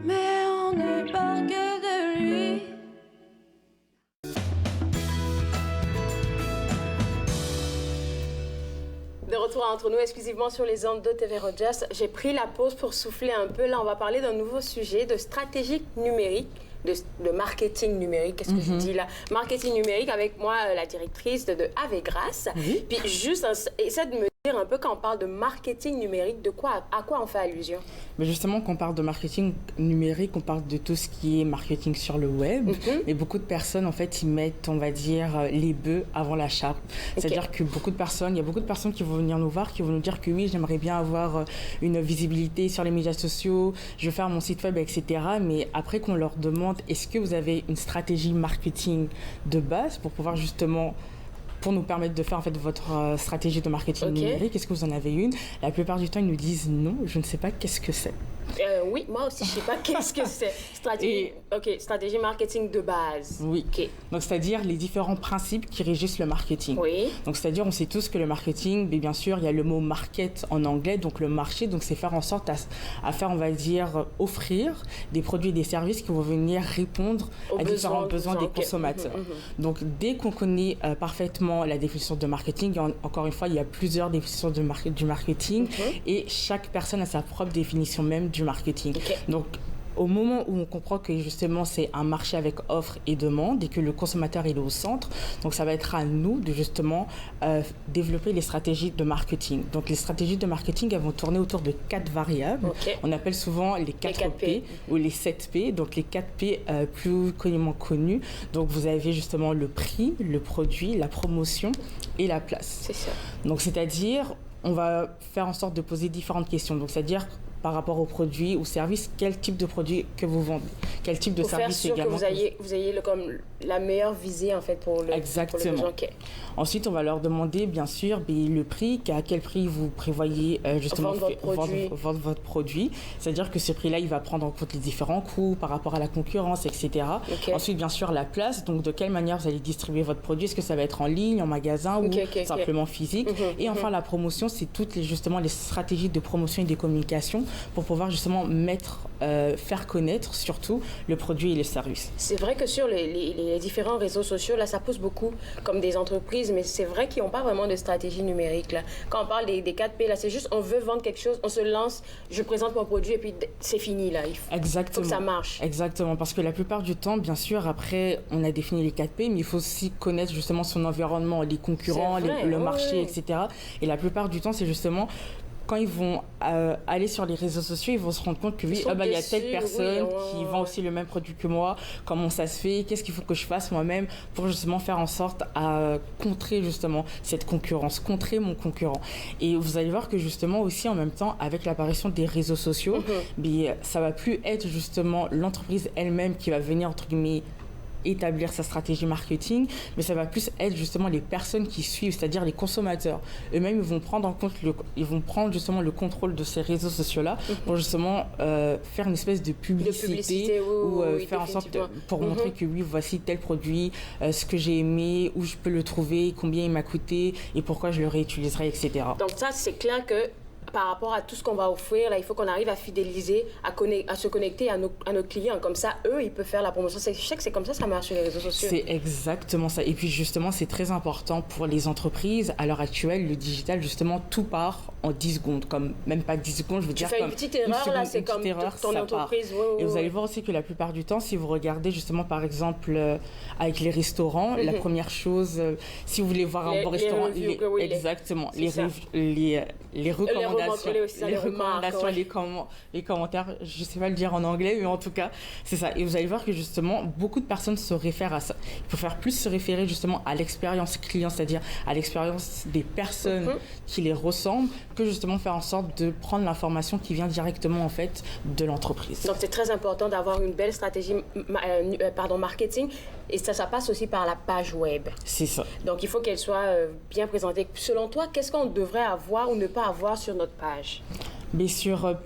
Speaker 7: Mais on ne parle que de lui.
Speaker 3: De retour entre nous, exclusivement sur les ondes de TV Rogers. J'ai pris la pause pour souffler un peu. Là, on va parler d'un nouveau sujet de stratégie numérique, de marketing numérique. Qu'est-ce que je dis là? Marketing numérique avec moi, la directrice de Ave Grâce. Puis juste, essaie de me dire un peu quand on parle de marketing numérique, à quoi on fait allusion?
Speaker 8: Mais justement, quand on parle de marketing numérique, on parle de tout ce qui est marketing sur le web. Et beaucoup de personnes, en fait, ils mettent, on va dire, les bœufs avant la charrue. C'est-à-dire que il y a beaucoup de personnes qui vont venir nous voir, qui vont nous dire que oui, j'aimerais bien avoir une visibilité sur les médias sociaux, je veux faire mon site web, etc. Mais après qu'on leur demande, est-ce que vous avez une stratégie marketing de base pour pouvoir justement pour nous permettre de faire en fait votre stratégie de marketing numérique, est-ce que vous en avez une? La plupart du temps, ils nous disent non, je ne sais pas qu'est-ce que c'est.
Speaker 3: Oui, moi aussi, je ne sais pas qu'est-ce que c'est. Stratégie marketing de base.
Speaker 8: Oui. Donc, c'est-à-dire les différents principes qui régissent le marketing.
Speaker 3: Oui.
Speaker 8: Donc, c'est-à-dire, on sait tous que le marketing, bien sûr, il y a le mot market en anglais, donc le marché, donc c'est faire en sorte à faire, on va dire, offrir des produits et des services qui vont venir répondre à différents besoins des consommateurs. Donc, dès qu'on connaît parfaitement la définition de marketing, encore une fois, il y a plusieurs définitions du marketing et chaque personne a sa propre définition même du marketing. Donc, au moment où on comprend que justement c'est un marché avec offre et demande et que le consommateur il est au centre, donc ça va être à nous de justement développer les stratégies de marketing. Donc les stratégies de marketing elles vont tourner autour de 4 variables. On appelle souvent les 4 P ou les 7 P. Donc les 4 P plus communément connus. Donc vous avez justement le prix, le produit, la promotion et la place.
Speaker 3: C'est ça.
Speaker 8: Donc c'est-à-dire on va faire en sorte de poser différentes questions. Donc c'est-à-dire par rapport aux produits ou services, quel type de produit que vous vendez, quel type de service également.
Speaker 3: Pour faire sûr que vous ayez comme la meilleure visée en fait pour le
Speaker 8: Exactement.
Speaker 3: Pour le besoin.
Speaker 8: Ensuite, on va leur demander bien sûr le prix, à quel prix vous prévoyez justement vendre votre produit. C'est-à-dire que ce prix-là, il va prendre en compte les différents coûts par rapport à la concurrence, etc. Ensuite, bien sûr, la place. Donc, de quelle manière vous allez distribuer votre produit? Est-ce que ça va être en ligne, en magasin ou simplement physique? Et enfin, la promotion, c'est toutes justement les stratégies de promotion et de communication pour pouvoir justement faire connaître surtout le produit et les services.
Speaker 3: C'est vrai que sur les différents réseaux sociaux, là, ça pousse beaucoup comme des entreprises, mais c'est vrai qu'ils n'ont pas vraiment de stratégie numérique. Là. Quand on parle des 4P, là, c'est juste on veut vendre quelque chose, on se lance, je présente mon produit et puis c'est fini. Là.
Speaker 8: Exactement.
Speaker 3: Faut que ça marche.
Speaker 8: Exactement, parce que la plupart du temps, bien sûr, après, on a défini les 4P, mais il faut aussi connaître justement son environnement, les concurrents, le marché, etc. Et la plupart du temps, c'est justement quand ils vont aller sur les réseaux sociaux, ils vont se rendre compte que oui, il y a telle personne qui vend aussi le même produit que moi. Comment ça se fait? Qu'est-ce qu'il faut que je fasse moi-même pour justement faire en sorte à contrer justement cette concurrence, contrer mon concurrent. Et vous allez voir que justement aussi en même temps, avec l'apparition des réseaux sociaux, ça va plus être justement l'entreprise elle-même qui va venir entre guillemets établir sa stratégie marketing, mais ça va plus être justement les personnes qui suivent, c'est-à-dire les consommateurs. Eux-mêmes, ils vont prendre en compte, ils vont prendre justement le contrôle de ces réseaux sociaux-là pour justement faire une espèce de publicité ou faire en sorte pour montrer que oui, voici tel produit, ce que j'ai aimé, où je peux le trouver, combien il m'a coûté et pourquoi je le réutiliserai, etc.
Speaker 3: Donc ça, c'est clair que par rapport à tout ce qu'on va offrir, là, il faut qu'on arrive à fidéliser, à se connecter à nos clients. Comme ça, eux, ils peuvent faire la promotion. Je sais que c'est comme ça ça marche sur les réseaux sociaux.
Speaker 8: C'est exactement ça. Et puis, justement, c'est très important pour les entreprises. À l'heure actuelle, le digital, justement, tout part en 10 secondes. Comme, même pas 10 secondes, je veux dire.
Speaker 3: Tu fais une petite erreur, là, c'est comme ton entreprise.
Speaker 8: Et vous allez voir aussi que la plupart du temps, si vous regardez, justement, par exemple, avec les restaurants, la première chose, si vous voulez voir un bon restaurant, exactement, les recommandations, les commentaires, je ne sais pas le dire en anglais, mais en tout cas, c'est ça. Et vous allez voir que justement, beaucoup de personnes se réfèrent à ça. Il faut faire plus se référer justement à l'expérience client, c'est-à-dire à l'expérience des personnes qui les ressemblent, que justement faire en sorte de prendre l'information qui vient directement en fait de l'entreprise.
Speaker 3: Donc c'est très important d'avoir une belle stratégie marketing. Et ça passe aussi par la page web.
Speaker 8: C'est ça.
Speaker 3: Donc, il faut qu'elle soit bien présentée. Selon toi, qu'est-ce qu'on devrait avoir ou ne pas avoir sur notre page?
Speaker 8: Mais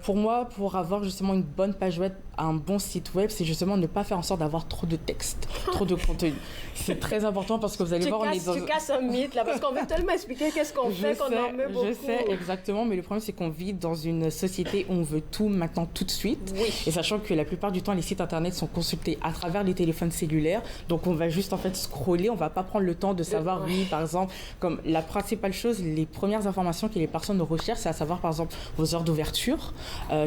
Speaker 8: pour moi, pour avoir justement une bonne page web, un bon site web, c'est justement ne pas faire en sorte d'avoir trop de texte, trop de contenu. C'est très important parce que vous allez voir...
Speaker 3: Tu casses un mythe là, parce qu'on veut tellement expliquer qu'est-ce qu'on fait, qu'on en met beaucoup.
Speaker 8: Je sais, exactement, mais le problème c'est qu'on vit dans une société où on veut tout maintenant, tout de suite.
Speaker 3: Oui.
Speaker 8: Et sachant que la plupart du temps, les sites internet sont consultés à travers les téléphones cellulaires, donc on va juste en fait scroller, on va pas prendre le temps de savoir, oui, par exemple, comme la principale chose, les premières informations que les personnes recherchent, c'est à savoir par exemple vos heures d'ouverture,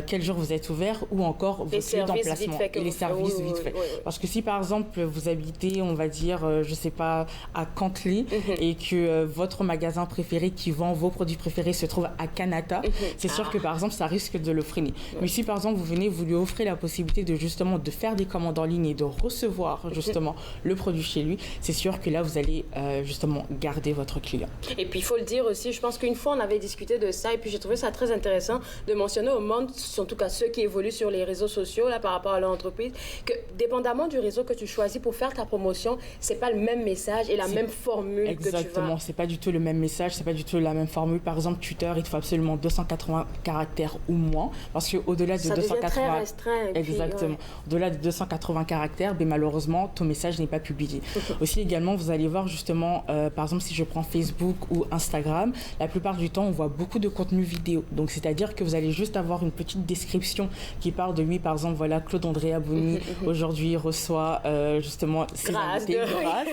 Speaker 8: quel jour vous êtes ouvert, ou encore vos lieux d'emplacement et les services vite fait. Parce que si par exemple vous habitez, on va dire, je sais pas, à Cantley et que votre magasin préféré qui vend vos produits préférés se trouve à Kanata, c'est sûr que par exemple ça risque de le freiner. Mais si par exemple vous lui offrez la possibilité de justement de faire des commandes en ligne et de recevoir justement le produit chez lui, c'est sûr que là vous allez justement garder votre client.
Speaker 3: Et puis il faut le dire aussi, je pense qu'une fois on avait discuté de ça et puis j'ai trouvé ça très intéressant de mentionner au monde, en tout cas ceux qui évoluent sur les réseaux sociaux là par rapport à leur entreprise, que dépendamment du réseau que tu choisis pour faire ta promotion, c'est pas le même message et la même formule que tu vas.
Speaker 8: Exactement, c'est pas du tout le même message, c'est pas du tout la même formule. Par exemple, Twitter, il te faut absolument 280 caractères ou moins, parce que au-delà de
Speaker 3: ça
Speaker 8: 280
Speaker 3: très restreint.
Speaker 8: Exactement. Au-delà de 280 caractères, ben, malheureusement, ton message n'est pas publié. Aussi également, vous allez voir justement, par exemple, si je prends Facebook ou Instagram, la plupart du temps, on voit beaucoup de contenu vidéo. Donc, c'est-à-dire que vous allez juste avoir une petite description qui parle de lui, par exemple, voilà, Claude André Abouni, aujourd'hui reçoit justement ses invités grâce.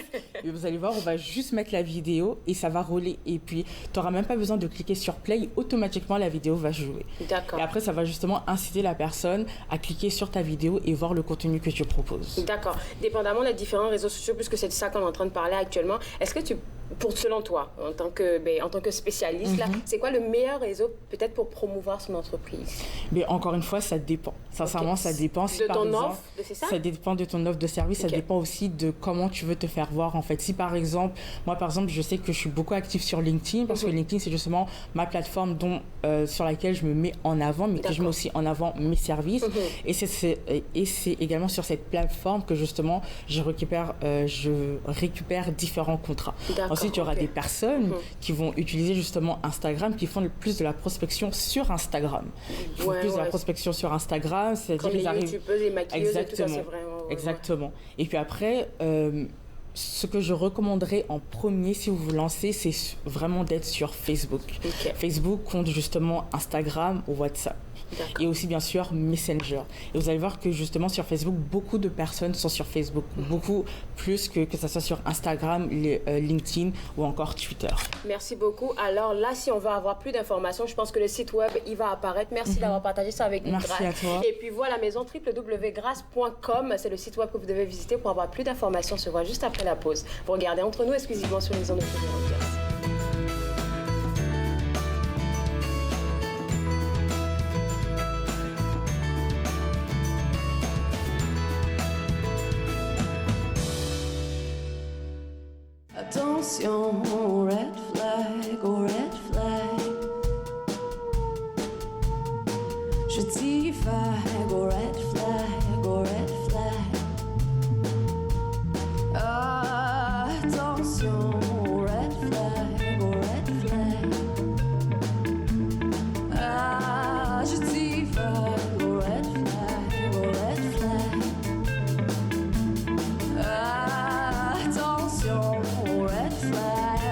Speaker 8: Et vous allez voir, on va juste mettre la vidéo et ça va rouler. Et puis, tu n'auras même pas besoin de cliquer sur play, automatiquement la vidéo va jouer.
Speaker 3: D'accord.
Speaker 8: Et après, ça va justement inciter la personne à cliquer sur ta vidéo et voir le contenu que tu proposes.
Speaker 3: D'accord. Dépendamment des différents réseaux sociaux, puisque c'est de ça qu'on est en train de parler actuellement, est-ce que selon toi, en tant que spécialiste, là, c'est quoi le meilleur réseau peut-être pour promouvoir son entreprise?
Speaker 8: Mais encore une fois, ça dépend. Sincèrement, ça dépend.
Speaker 3: De ton offre, c'est ça?
Speaker 8: Ça dépend de ton offre de service. Ça dépend aussi de comment tu veux te faire voir, en fait. Si par exemple, moi par exemple, je sais que je suis beaucoup active sur LinkedIn parce que LinkedIn, c'est justement ma plateforme sur laquelle je me mets en avant, mais que je mets aussi en avant mes services. Et c'est également sur cette plateforme que justement, je récupère différents contrats. Ensuite, il y aura des personnes qui vont utiliser justement Instagram, qui font le plus de la prospection sur Instagram. Ils font plus de la prospection sur Instagram, c'est-à-dire
Speaker 3: qu'ils arrivent... les maquilleuses et tout ça, c'est vrai.
Speaker 8: Exactement. Et puis après, ce que je recommanderais en premier si vous vous lancez, c'est vraiment d'être sur Facebook. Facebook compte justement Instagram ou WhatsApp. Et aussi bien sûr Messenger. Et vous allez voir que justement sur Facebook, beaucoup de personnes sont sur Facebook, beaucoup plus que ça soit sur Instagram, LinkedIn ou encore Twitter.
Speaker 3: Merci beaucoup. Alors là, si on veut avoir plus d'informations, je pense que le site web, il va apparaître. Merci d'avoir partagé ça avec nous.
Speaker 8: Merci à toi.
Speaker 3: Et puis voilà, maison www.grace.com, c'est le site web que vous devez visiter pour avoir plus d'informations. On se voit juste après la pause. Vous regardez Entre nous exclusivement sur les ondes de TV Rogers.
Speaker 7: Attention, red flag, oh red flag. Je dis vague, oh red flag, oh red flag. Attention, red flag, oh red flag. Je dis vague, oh red flag, oh red flag. Attention, red flag.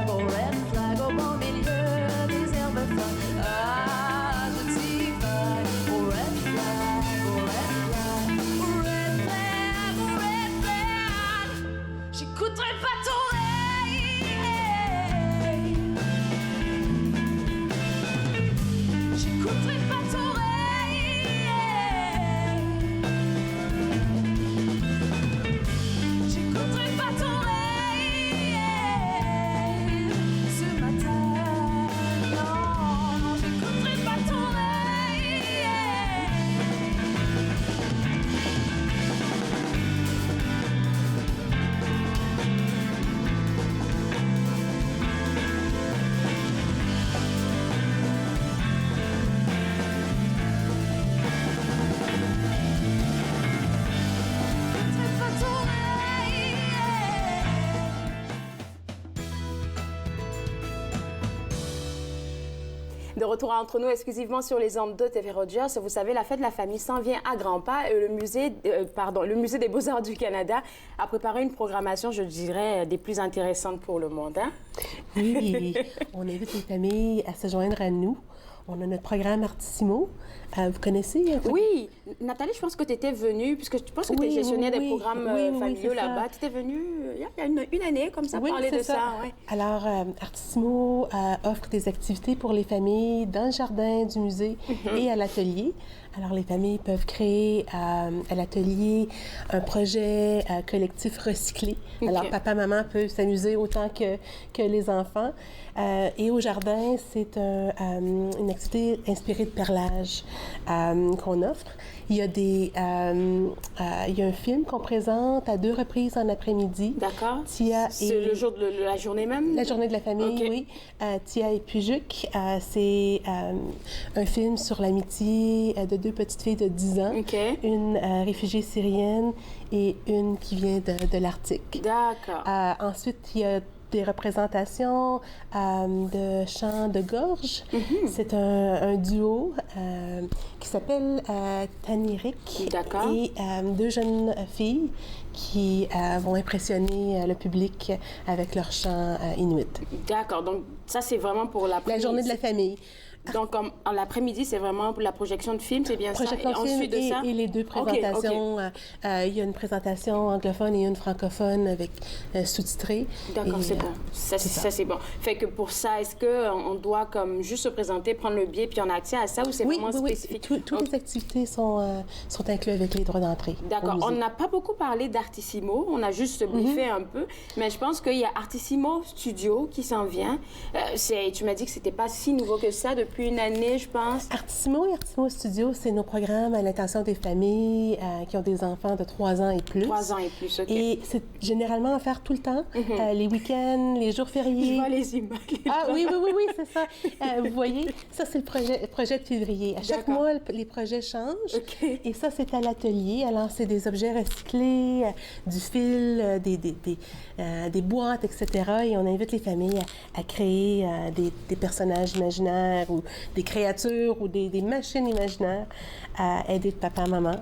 Speaker 3: De retour entre nous exclusivement sur les ondes de TV Rogers. Vous savez, la fête de la famille s'en vient à grands pas et le musée des Beaux-Arts du Canada a préparé une programmation, je dirais, des plus intéressantes pour le monde. Hein?
Speaker 9: Oui, on invite les familles à se joindre à nous. On a notre programme Artissimo. Vous connaissez?
Speaker 3: Oui. Nathalie, je pense que tu étais venue, puisque je pense que tu es gestionnaire des programmes familiaux là-bas. Tu étais venue il y a une année, comme ça, parler de ça. Ouais.
Speaker 9: Alors, Artissimo offre des activités pour les familles dans le jardin du musée et à l'atelier. Alors, les familles peuvent créer à l'atelier un projet collectif recyclé. Alors, papa, maman peuvent s'amuser autant que les enfants. Et au jardin, c'est une activité inspirée de perlage qu'on offre. Il y a un film qu'on présente à 2 reprises en après-midi.
Speaker 3: D'accord. C'est le jour de la journée même? La
Speaker 9: journée de la famille, oui. Tia et Pujuk, c'est un film sur l'amitié de 2 petites filles de 10 ans. Une réfugiée syrienne et une qui vient de l'Arctique.
Speaker 3: D'accord.
Speaker 9: Ensuite, il y a des représentations de chants de gorge. C'est un duo qui s'appelle Tanirik et 2 jeunes filles qui vont impressionner le public avec leur chant inuit.
Speaker 3: D'accord. Donc, ça, c'est vraiment pour la
Speaker 9: journée de la famille.
Speaker 3: Donc, l'après-midi, c'est vraiment pour la projection de films, c'est bien
Speaker 9: projection
Speaker 3: ça?
Speaker 9: De film et les 2 présentations. Il y a une présentation anglophone et une francophone avec sous-titré.
Speaker 3: D'accord, c'est bon. Ça, c'est bon. Fait que pour ça, est-ce qu'on doit comme juste se présenter, prendre le billet, puis on a accès à ça, ou c'est vraiment spécifique?
Speaker 9: Oui, toutes les activités sont incluses avec les droits d'entrée.
Speaker 3: D'accord. On n'a pas beaucoup parlé d'Artissimo, on a juste briefé un peu, mais je pense qu'il y a Artissimo Studio qui s'en vient. Tu m'as dit que c'était pas si nouveau que ça depuis une année, je pense.
Speaker 9: Artissimo et Artissimo Studio, c'est nos programmes à l'intention des familles qui ont des enfants de 3 ans et plus.
Speaker 3: 3 ans et plus, OK.
Speaker 9: Et c'est généralement offert tout le temps, les week-ends, les jours fériés.
Speaker 3: Je vois les images.
Speaker 9: Oui, c'est ça. Vous voyez, ça, c'est le projet de février. À chaque mois, les projets changent. Et ça, c'est à l'atelier. Alors, c'est des objets recyclés, du fil, des boîtes, etc. Et on invite les familles à créer des personnages imaginaires ou des créatures ou des machines imaginaires à aider papa, maman.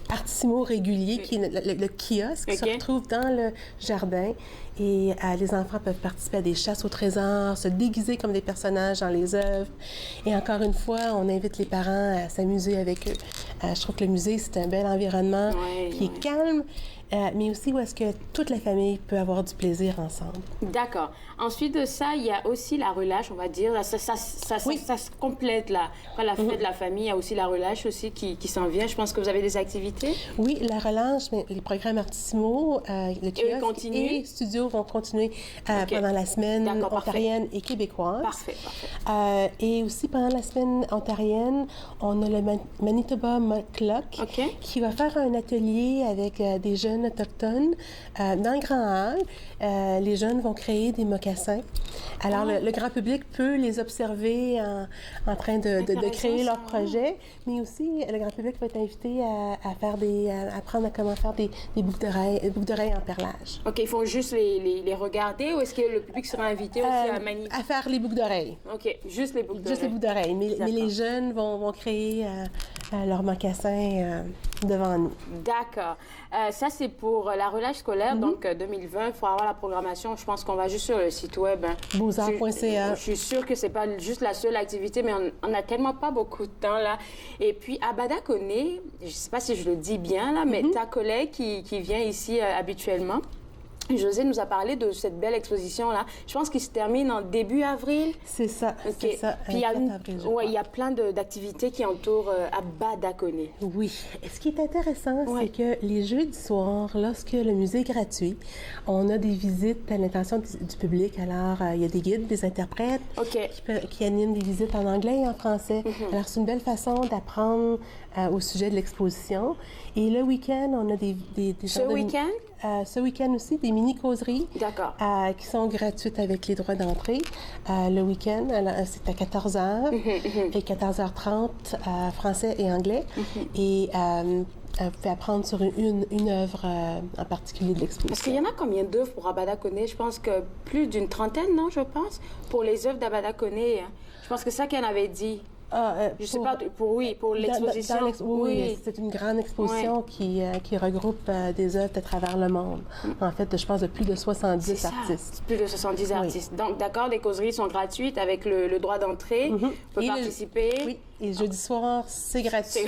Speaker 9: Artissimo régulier, qui est le kiosque, se retrouve dans le jardin et les enfants peuvent participer à des chasses au trésor, se déguiser comme des personnages dans les œuvres. Et encore une fois, on invite les parents à s'amuser avec eux. Je trouve que le musée, c'est un bel environnement qui est calme, mais aussi où est-ce que toute la famille peut avoir du plaisir ensemble.
Speaker 3: D'accord. Ensuite de ça, il y a aussi la relâche, on va dire. Ça se complète, là. Après la fête de la famille, il y a aussi la relâche aussi qui s'en vient. Je pense que vous avez des activités?
Speaker 9: Oui, la relâche, mais les programmes Artissimo, le kiosque et Studio vont continuer pendant la semaine ontarienne et québécoise.
Speaker 3: Parfait.
Speaker 9: Et aussi, pendant la semaine ontarienne, on a le Manitoba Mud Clock qui va faire un atelier avec des jeunes autochtones dans le Grand Hall. Les jeunes vont créer des mocassins. Alors, le grand public peut les observer en train de créer leur projet, mais aussi, le grand public va être invité à apprendre à comment faire des boucles d'oreilles en perlage.
Speaker 3: OK, ils font juste les regarder ou est-ce que le public sera invité aussi
Speaker 9: à faire les boucles d'oreilles.
Speaker 3: OK, juste les boucles d'oreilles.
Speaker 9: Juste les boucles d'oreilles, mais les jeunes vont créer leurs mocassins devant nous.
Speaker 3: D'accord. Ça, c'est pour la relâche scolaire, donc 2020. Il faut avoir la programmation. Je pense qu'on va juste sur le site web.
Speaker 9: Beauxarts.ca.
Speaker 3: Je suis sûre que c'est pas juste la seule activité, mais on n'a tellement pas beaucoup de temps, là. Et puis, Abada Koné, je ne sais pas si je le dis bien, là, mais ta collègue qui vient ici habituellement, José nous a parlé de cette belle exposition-là. Je pense qu'il se termine en début avril.
Speaker 9: C'est ça, c'est ça.
Speaker 3: Puis il y a plein d'activités qui entourent Abada Koné.
Speaker 9: Oui. Ce qui est intéressant, c'est que les jeudis soirs, lorsque le musée est gratuit, on a des visites à l'intention du public. Alors, il y a des guides, des interprètes qui animent des visites en anglais et en français. Alors, c'est une belle façon d'apprendre au sujet de l'exposition. Et le week-end, on a des ce week-end aussi, des mini-causeries qui sont gratuites avec les droits d'entrée. Le week-end, c'est à 14h et 14h30, français et anglais. Et vous pouvez apprendre sur une œuvre en particulier de l'exposition.
Speaker 3: Parce qu'il y en a combien d'œuvres pour Abada Kone? Je pense que plus d'une trentaine, non, je pense, pour les œuvres d'Abada Kone. Je pense que c'est ça qu'elle avait dit. Je sais pas, pour l'exposition.
Speaker 9: Oui, c'est une grande exposition qui regroupe des œuvres de travers le monde. En fait, je pense de plus de 70 artistes.
Speaker 3: Plus de 70 artistes. Donc, d'accord, les causeries sont gratuites avec le droit d'entrée. On peut participer.
Speaker 9: Oui, et jeudi soir, c'est gratuit.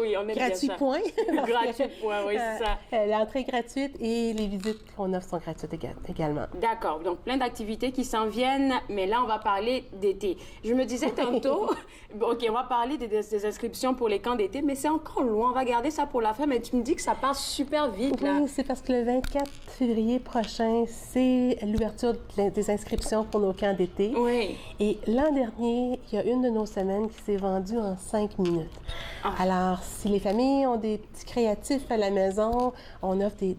Speaker 3: Oui, on aime
Speaker 9: gratuit,
Speaker 3: bien ça.
Speaker 9: point.
Speaker 3: Gratuit, point, oui, c'est ça.
Speaker 9: L'entrée est gratuite et les visites qu'on offre sont gratuites également.
Speaker 3: D'accord, donc plein d'activités qui s'en viennent, mais là, on va parler d'été. Je me disais tantôt, OK, on va parler des inscriptions pour les camps d'été, mais c'est encore loin. On va garder ça pour la fin, mais tu me dis que ça passe super vite, là.
Speaker 9: Oui, c'est parce que le 24 février prochain, c'est l'ouverture des inscriptions pour nos camps d'été.
Speaker 3: Oui.
Speaker 9: Et l'an dernier, il y a une de nos semaines qui s'est vendue en 5 minutes. Alors, si les familles ont des petits créatifs à la maison, on offre des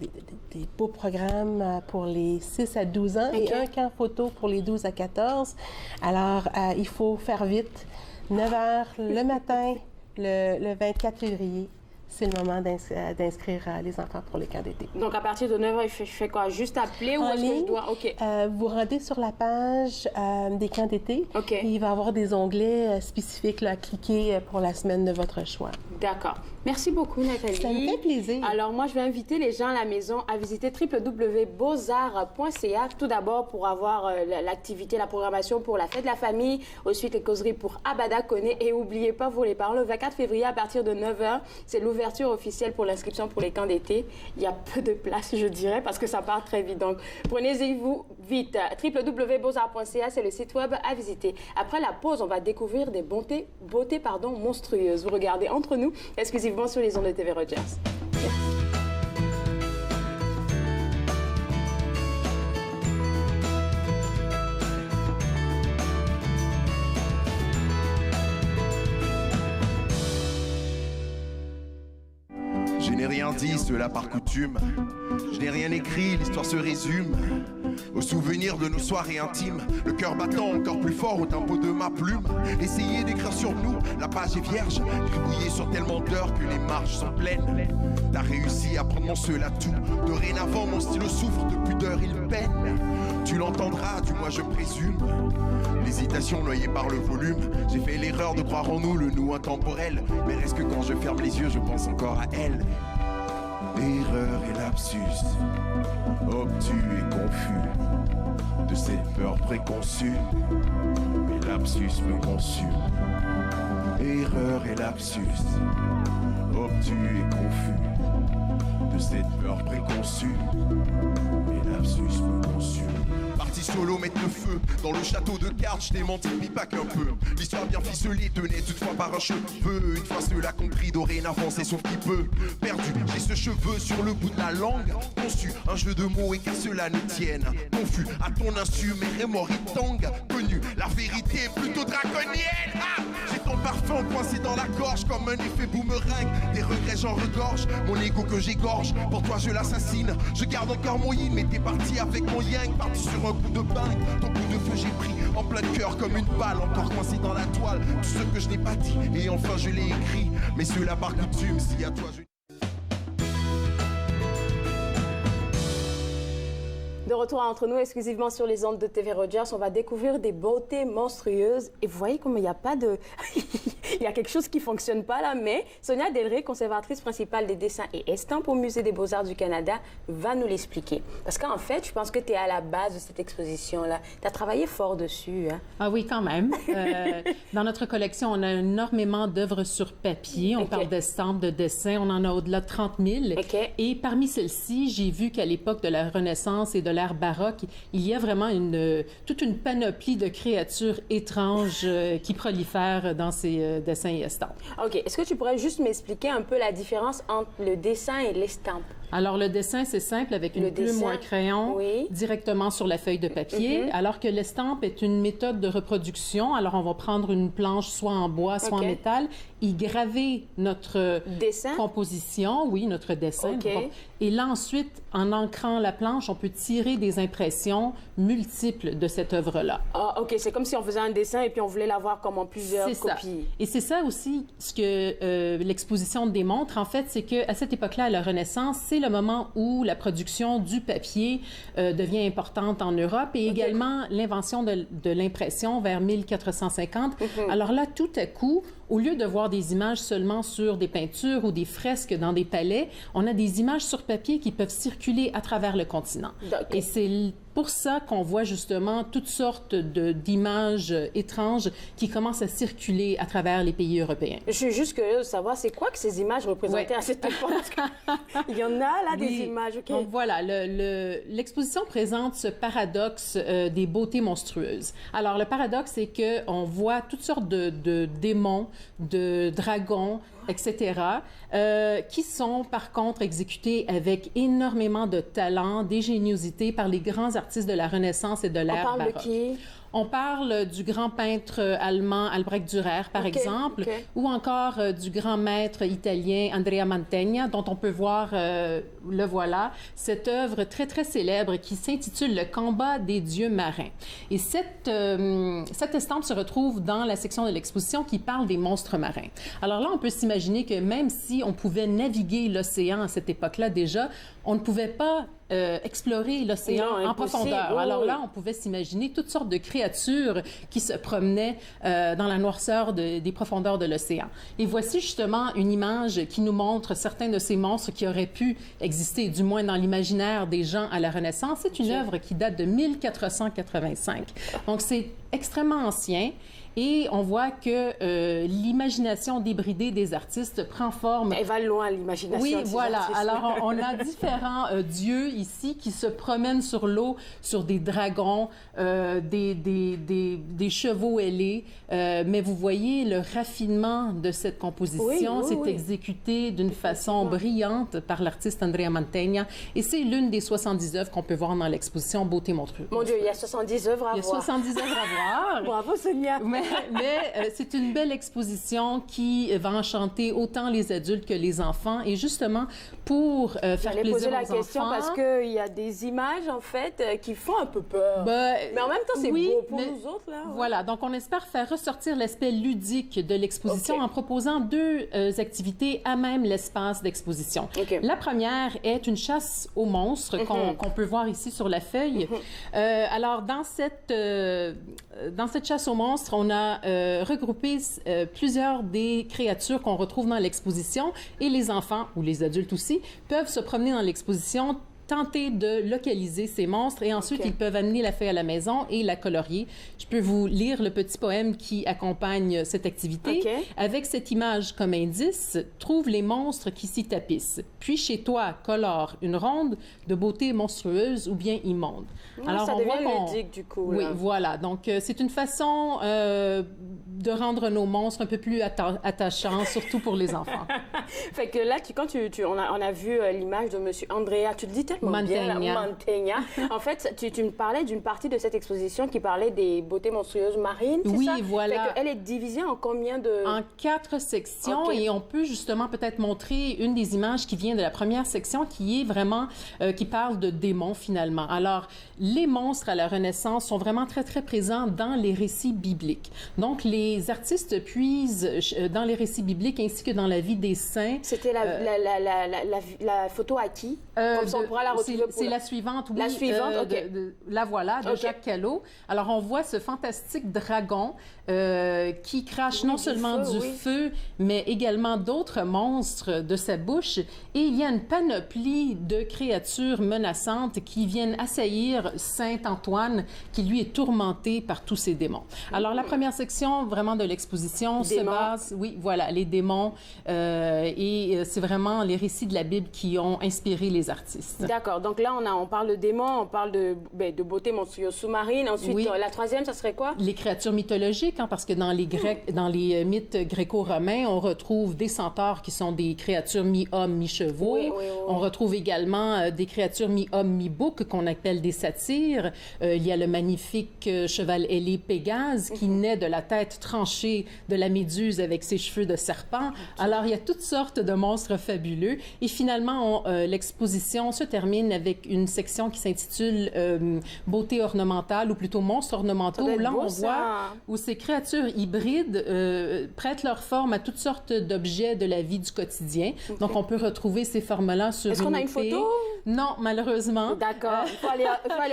Speaker 9: beaux programmes pour les 6 à 12 ans et un camp photo pour les 12 à 14. Alors, il faut faire vite. 9 h le matin, le 24 février. C'est le moment d'inscrire les enfants pour les camps d'été.
Speaker 3: Donc, à partir de 9 h, je fais quoi? Juste appeler ou est-ce que je dois... OK.
Speaker 9: Vous rendez sur la page des camps d'été.
Speaker 3: OK.
Speaker 9: Et il va y avoir des onglets spécifiques là, à cliquer pour la semaine de votre choix.
Speaker 3: D'accord. Merci beaucoup, Nathalie.
Speaker 9: Ça me fait plaisir.
Speaker 3: Alors, moi, je vais inviter les gens à la maison à visiter www.beauxarts.ca. Tout d'abord, pour avoir l'activité, la programmation pour la fête de la famille. Ensuite, les causeries pour Abada Kone. Et n'oubliez pas, vous les parents, le 24 février, à partir de 9 h, c'est l'ouverture officielle pour l'inscription pour les camps d'été. Il y a peu de place, je dirais, parce que ça part très vite. Donc, prenez-y-vous vite. www.beauxarts.ca, c'est le site web à visiter. Après la pause, on va découvrir des beautés monstrueuses. Vous regardez Entre nous, exclusivement sur les ondes de TV Rogers.
Speaker 10: Je n'ai rien dit, cela par coutume. Je n'ai rien écrit, l'histoire se résume aux souvenirs de nos soirées intimes. Le cœur battant encore plus fort au tempo de ma plume. Essayez d'écrire sur nous, la page est vierge. Gribouillé sur tellement d'heures que les marges sont pleines. T'as réussi à prendre mon seul atout. Dorénavant, mon stylo souffre de pudeur, il peine. Tu l'entendras, du moins je présume. L'hésitation noyée par le volume. J'ai fait l'erreur de croire en nous, le nous intemporel. Mais reste que quand je ferme les yeux, je pense encore à elle. Erreur et lapsus, obtus et confus, de cette peur préconçue, mes lapsus me consument. Erreur et lapsus, obtus et confus, de cette peur préconçue, mes lapsus me consument. Parti solo mettre le feu dans le château de cartes, je t'ai menti mais pas qu'un peu. L'histoire bien ficelée tenait toutefois par un cheveu. Une fois cela compris, dorénavant c'est sauf qui peut. Perdu, j'ai ce cheveu sur le bout de la langue. Conçu un jeu de mots et qu'à cela ne tienne. Confus à ton insu, mes remords y tanguent. Connu, la vérité est plutôt draconienne. Ah, j'ai ton parfum coincé dans la gorge comme un effet boomerang. Des regrets j'en regorge, mon ego que j'égorge. Pour toi je l'assassine, je garde encore mon yin. Mais t'es parti avec mon yang, parti sur un coup de bague, ton coup de feu j'ai pris en plein cœur comme une balle, encore coincé dans la toile, tout ce que je n'ai pas dit, et enfin je l'ai écrit, mais cela par coutume, si à toi je...
Speaker 3: De retour à Entre nous, exclusivement sur les ondes de TV Rogers, on va découvrir des beautés monstrueuses. Et vous voyez comme il n'y a pas de... il y a quelque chose qui ne fonctionne pas là, mais Sonia Delray, conservatrice principale des dessins et estampes au Musée des Beaux-Arts du Canada, va nous l'expliquer. Parce qu'en fait, je pense que tu es à la base de cette exposition-là. Tu as travaillé fort dessus. Hein?
Speaker 11: Ah oui, quand même. Dans notre collection, on a énormément d'œuvres sur papier. On parle d'estampes, de dessins. On en a au-delà de 30 000. Et parmi celles-ci, j'ai vu qu'à l'époque de la Renaissance et de l'ère baroque, il y a vraiment toute une panoplie de créatures étranges qui prolifèrent dans ces dessins et estampes.
Speaker 3: OK. Est-ce que tu pourrais juste m'expliquer un peu la différence entre le dessin et l'estampe?
Speaker 11: Alors, le dessin, c'est simple, avec une plume ou un crayon directement sur la feuille de papier, alors que l'estampe est une méthode de reproduction. Alors, on va prendre une planche soit en bois, soit en métal, y graver notre composition, notre dessin. Et là, ensuite, en ancrant la planche, on peut tirer des impressions multiples de cette œuvre-là.
Speaker 3: Ah, OK. C'est comme si on faisait un dessin et puis on voulait l'avoir comme en plusieurs copies.
Speaker 11: Et c'est ça aussi ce que l'exposition démontre, en fait, c'est qu'à cette époque-là, à la Renaissance, c'est le moment où la production du papier devient importante en Europe et également l'invention de l'impression vers 1450. Alors là, tout à coup, au lieu de voir des images seulement sur des peintures ou des fresques dans des palais, on a des images sur papier qui peuvent circuler à travers le continent. Et c'est pour ça qu'on voit justement toutes sortes d'images étranges qui commencent à circuler à travers les pays européens.
Speaker 3: Je suis juste curieuse de savoir, c'est quoi que ces images représentaient à cette époque? Il y en a là des images, OK?
Speaker 11: Donc voilà, l'exposition présente ce paradoxe des beautés monstrueuses. Alors le paradoxe, c'est qu'on voit toutes sortes de démons, de dragons, etc., qui sont par contre exécutés avec énormément de talent, d'ingéniosité par les grands artistes de la Renaissance et de l'ère baroque.
Speaker 3: On parle de qui?
Speaker 11: On parle du grand peintre allemand Albrecht Dürer, par exemple, ou encore du grand maître italien Andrea Mantegna, dont on peut voir, le voilà, cette œuvre très, très célèbre qui s'intitule « Le combat des dieux marins ». Et cette estampe se retrouve dans la section de l'exposition qui parle des monstres marins. Alors là, on peut s'imaginer que même si on pouvait naviguer l'océan à cette époque-là déjà, on ne pouvait pas explorer l'océan en profondeur. Alors là, on pouvait s'imaginer toutes sortes de créatures qui se promenaient dans la noirceur des profondeurs de l'océan. Et voici justement une image qui nous montre certains de ces monstres qui auraient pu exister, du moins dans l'imaginaire des gens à la Renaissance. C'est une œuvre qui date de 1485. Donc, c'est extrêmement ancien. Et on voit que l'imagination débridée des artistes prend forme.
Speaker 3: Elle va loin, l'imagination.
Speaker 11: Oui, voilà. Alors, on a différents dieux ici qui se promènent sur l'eau, sur des dragons, des chevaux ailés. Mais vous voyez le raffinement de cette composition. C'est exécuté d'une façon brillante par l'artiste Andrea Mantegna. Et c'est l'une des 70 œuvres qu'on peut voir dans l'exposition Beauté monstrueuse.
Speaker 3: Mon Dieu, il y a 70 œuvres à voir.
Speaker 11: Il y a 70 œuvres à voir.
Speaker 3: Bravo, Sonia.
Speaker 11: Mais c'est une belle exposition qui va enchanter autant les adultes que les enfants. Et justement, pour faire plaisir aux enfants... J'allais poser la question
Speaker 3: parce qu'il y a des images, en fait, qui font un peu peur. Mais en même temps, c'est beau pour nous autres, là.
Speaker 11: Voilà. Donc, on espère faire ressortir l'aspect ludique de l'exposition en proposant deux activités à même l'espace d'exposition. La première est une chasse aux monstres qu'on peut voir ici sur la feuille. Alors, dans cette chasse aux monstres, on a regroupé plusieurs des créatures qu'on retrouve dans l'exposition et les enfants, ou les adultes aussi, peuvent se promener dans l'exposition, tenter de localiser ces monstres et ensuite ils peuvent amener la feuille à la maison et la colorier. Je peux vous lire le petit poème qui accompagne cette activité. Avec cette image comme indice, trouve les monstres qui s'y tapissent. Puis chez toi, colore une ronde de beauté monstrueuse ou bien immonde.
Speaker 3: Alors, ça devient ludique du coup.
Speaker 11: Oui, voilà. Donc c'est une façon de rendre nos monstres un peu plus attachants, surtout pour les enfants.
Speaker 3: Fait que là, quand on a vu l'image de Monsieur Andrea, tu te dis Mantegna. En fait, tu me parlais d'une partie de cette exposition qui parlait des beautés monstrueuses marines, c'est ça?
Speaker 11: Oui, voilà.
Speaker 3: Elle est divisée en combien de...
Speaker 11: En 4 sections et on peut justement peut-être montrer une des images qui vient de la première section qui est vraiment, qui parle de démons finalement. Alors, les monstres à la Renaissance sont vraiment très, très présents dans les récits bibliques. Donc, les artistes puisent dans les récits bibliques ainsi que dans la vie des saints.
Speaker 3: C'était la photo à qui? Comme ça, on pourra la retrouver
Speaker 11: c'est la suivante, oui.
Speaker 3: La suivante,
Speaker 11: la voilà, de Jacques Callot. Alors, on voit ce fantastique dragon qui crache non seulement du feu, mais également d'autres monstres de sa bouche. Et il y a une panoplie de créatures menaçantes qui viennent assaillir Saint-Antoine, qui lui est tourmenté par tous ces démons. Alors, la première section, vraiment, de l'exposition se base... Oui, voilà, les démons, et c'est vraiment les récits de la Bible qui ont inspiré les artistes.
Speaker 3: D'accord. Donc là, on parle de démons, on parle de beauté monstrueuse sous-marine. Ensuite, la troisième, ça serait quoi? Les
Speaker 11: créatures mythologiques, hein, parce que dans les mythes gréco-romains, on retrouve des centaures qui sont des créatures mi-hommes, mi-chevaux. On retrouve également des créatures mi-hommes, mi-bouc qu'on appelle des satyres. Il y a le magnifique cheval ailé Pégase qui naît de la tête tranchée de la méduse avec ses cheveux de serpent. Alors, il y a toutes sortes de monstres fabuleux. Et finalement, l'exposition se termine avec une section qui s'intitule Beauté ornementale, ou plutôt monstres ornementaux, où là, on voit où ces créatures hybrides prêtent leur forme à toutes sortes d'objets de la vie du quotidien. Donc, on peut retrouver ces formes-là sur
Speaker 3: Est-ce qu'on a une photo?
Speaker 11: Non, malheureusement.
Speaker 3: D'accord. Il faut aller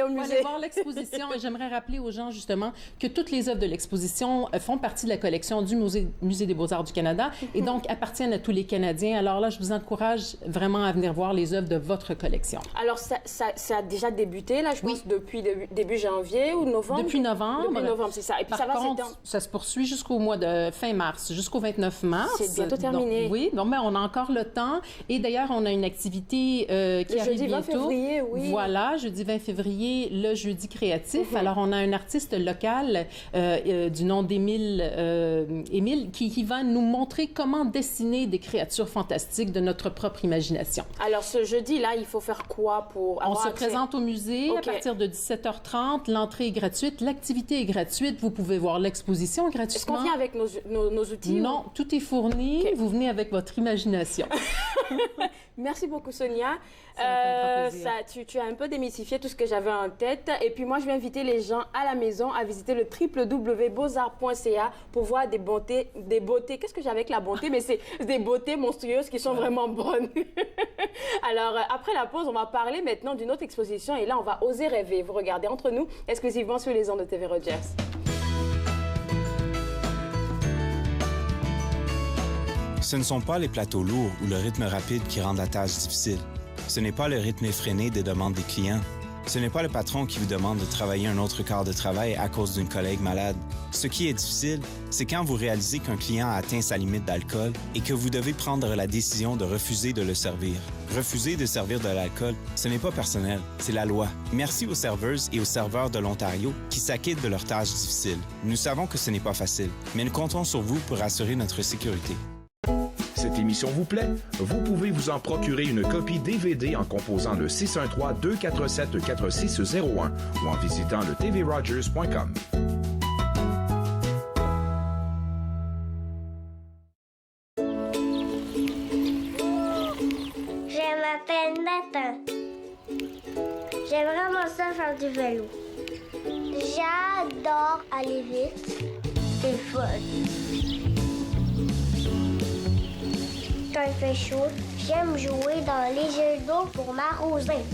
Speaker 3: au musée.
Speaker 11: Il faut aller voir l'exposition. Et j'aimerais rappeler aux gens, justement, que toutes les œuvres de l'exposition font partie de la collection du Musée des Beaux-Arts du Canada et donc appartiennent à tous les Canadiens. Alors là, je vous encourage vraiment à venir voir les œuvres de votre collection.
Speaker 3: Alors, ça a déjà débuté, là, je pense, depuis début janvier ou novembre?
Speaker 11: Depuis novembre.
Speaker 3: Depuis novembre, c'est ça. Et puis,
Speaker 11: Par contre, ça se poursuit jusqu'au mois de fin mars, jusqu'au 29 mars.
Speaker 3: C'est bientôt terminé.
Speaker 11: Donc, oui, donc, ben, on a encore le temps. Et d'ailleurs, on a une activité qui arrive bientôt.
Speaker 3: Jeudi 20 février, oui.
Speaker 11: Voilà, jeudi 20 février, le jeudi créatif. Alors, on a un artiste local du nom d'Émile qui va nous montrer comment dessiner des créatures fantastiques de notre propre imagination.
Speaker 3: Alors, ce jeudi-là, il faut faire quoi pour avoir
Speaker 11: On se présente au musée à partir de 17h30. L'entrée est gratuite, l'activité est gratuite. Vous pouvez voir l'exposition gratuitement.
Speaker 3: Est-ce qu'on vient avec nos outils?
Speaker 11: Non, tout est fourni. Vous venez avec votre imagination.
Speaker 3: Merci beaucoup, Sonia. Tu as un peu démystifié tout ce que j'avais en tête. Et puis moi, je vais inviter les gens à la maison à visiter le www.beauxarts.ca pour voir des beautés. Qu'est-ce que j'ai avec la bonté? Mais c'est des beautés monstrueuses qui sont vraiment bonnes. Alors, après la pause, on va parler maintenant d'une autre exposition. Et là, on va oser rêver. Vous regardez Entre nous, exclusivement sur les ondes de TV Rogers.
Speaker 12: Ce ne sont pas les plateaux lourds ou le rythme rapide qui rendent la tâche difficile. Ce n'est pas le rythme effréné des demandes des clients. Ce n'est pas le patron qui vous demande de travailler un autre quart de travail à cause d'une collègue malade. Ce qui est difficile, c'est quand vous réalisez qu'un client a atteint sa limite d'alcool et que vous devez prendre la décision de refuser de le servir. Refuser de servir de l'alcool, ce n'est pas personnel, c'est la loi. Merci aux serveuses et aux serveurs de l'Ontario qui s'acquittent de leurs tâches difficiles. Nous savons que ce n'est pas facile, mais nous comptons sur vous pour assurer notre sécurité.
Speaker 2: Cette émission vous plaît? Vous pouvez vous en procurer une copie DVD en composant le 613-247-4601 ou en visitant le tvrogers.com.
Speaker 13: Je m'appelle Nathan. J'aime vraiment ça faire du vélo. J'adore aller vite. C'est fun. Quand il fait chaud, j'aime jouer dans les jeux d'eau pour m'arroser.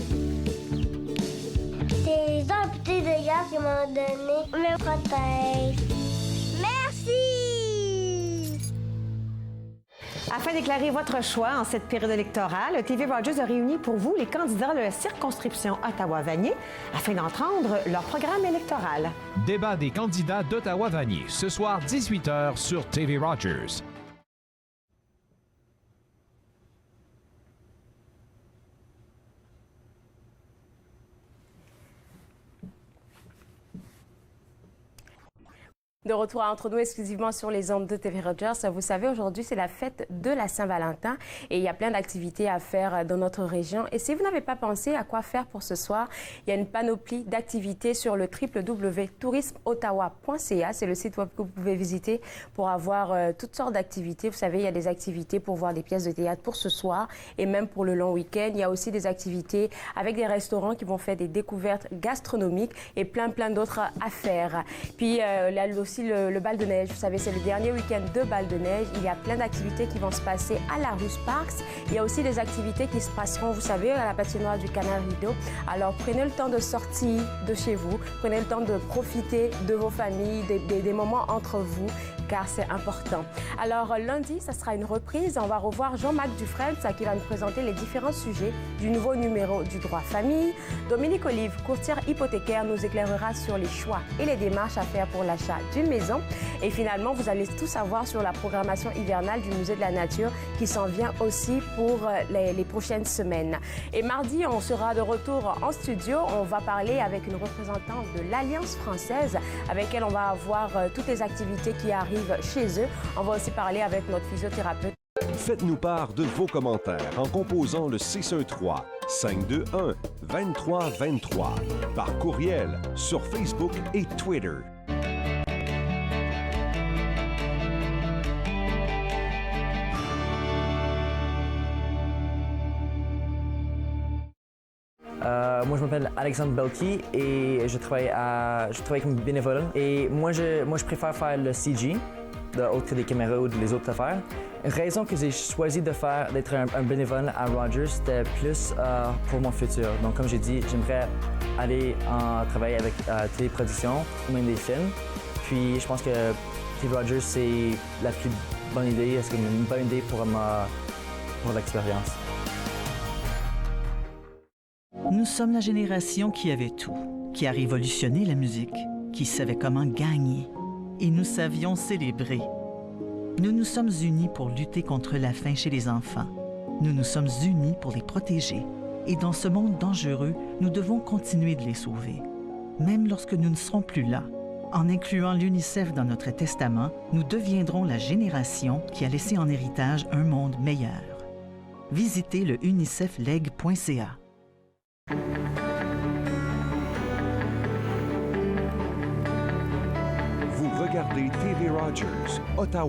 Speaker 13: C'est les amputés de gaz qui m'ont donné me protègent. Merci!
Speaker 14: Afin d'éclairer votre choix en cette période électorale, TV Rogers a réuni pour vous les candidats de la circonscription Ottawa-Vanier afin d'entendre leur programme électoral.
Speaker 2: Débat des candidats d'Ottawa-Vanier, ce soir 18h sur TV Rogers.
Speaker 3: De retour à Entre nous exclusivement sur les ondes de TV Rogers. Vous savez, aujourd'hui, c'est la fête de la Saint-Valentin et il y a plein d'activités à faire dans notre région. Et si vous n'avez pas pensé à quoi faire pour ce soir, il y a une panoplie d'activités sur le www.tourismeottawa.ca. C'est le site web que vous pouvez visiter pour avoir toutes sortes d'activités. Vous savez, il y a des activités pour voir des pièces de théâtre pour ce soir et même pour le long week-end. Il y a aussi des activités avec des restaurants qui vont faire des découvertes gastronomiques et plein d'autres à faire. Puis, là aussi, le bal de neige. Vous savez, c'est le dernier week-end de bal de neige. Il y a plein d'activités qui vont se passer à la rue Sparks. Il y a aussi des activités qui se passeront, vous savez, à la patinoire du Canal Rideau. Alors, prenez le temps de sortir de chez vous. Prenez le temps de profiter de vos familles, des moments entre vous, car c'est important. Alors, lundi, ça sera une reprise. On va revoir Jean-Marc Dufresne, qui va nous présenter les différents sujets du nouveau numéro du droit famille. Dominique Olive, courtière hypothécaire, nous éclairera sur les choix et les démarches à faire pour l'achat d'une maison. Et finalement, vous allez tout savoir sur la programmation hivernale du Musée de la Nature qui s'en vient aussi pour les prochaines semaines. Et mardi, on sera de retour en studio. On va parler avec une représentante de l'Alliance française avec elle on va voir toutes les activités qui arrivent chez eux. On va aussi parler avec notre physiothérapeute.
Speaker 15: Faites-nous part de vos commentaires en composant le 613-521-2323 par courriel sur Facebook et Twitter.
Speaker 16: Moi, je m'appelle Alexandre Belki et je travaille comme bénévole. Et moi, je préfère faire le CG, autre que des caméras ou les autres affaires. Une raison que j'ai choisi d'être un bénévole à Rogers, c'était plus pour mon futur. Donc, comme j'ai dit, j'aimerais aller travailler avec téléproduction ou même des films. Puis, je pense que TV Rogers, c'est la plus bonne idée. C'est une bonne idée pour l'expérience.
Speaker 17: Nous sommes la génération qui avait tout, qui a révolutionné la musique, qui savait comment gagner. Et nous savions célébrer. Nous nous sommes unis pour lutter contre la faim chez les enfants. Nous nous sommes unis pour les protéger. Et dans ce monde dangereux, nous devons continuer de les sauver. Même lorsque nous ne serons plus là. En incluant l'UNICEF dans notre testament, nous deviendrons la génération qui a laissé en héritage un monde meilleur. Visitez le unicefleg.ca.
Speaker 15: Vous regardez TV Rogers, Ottawa.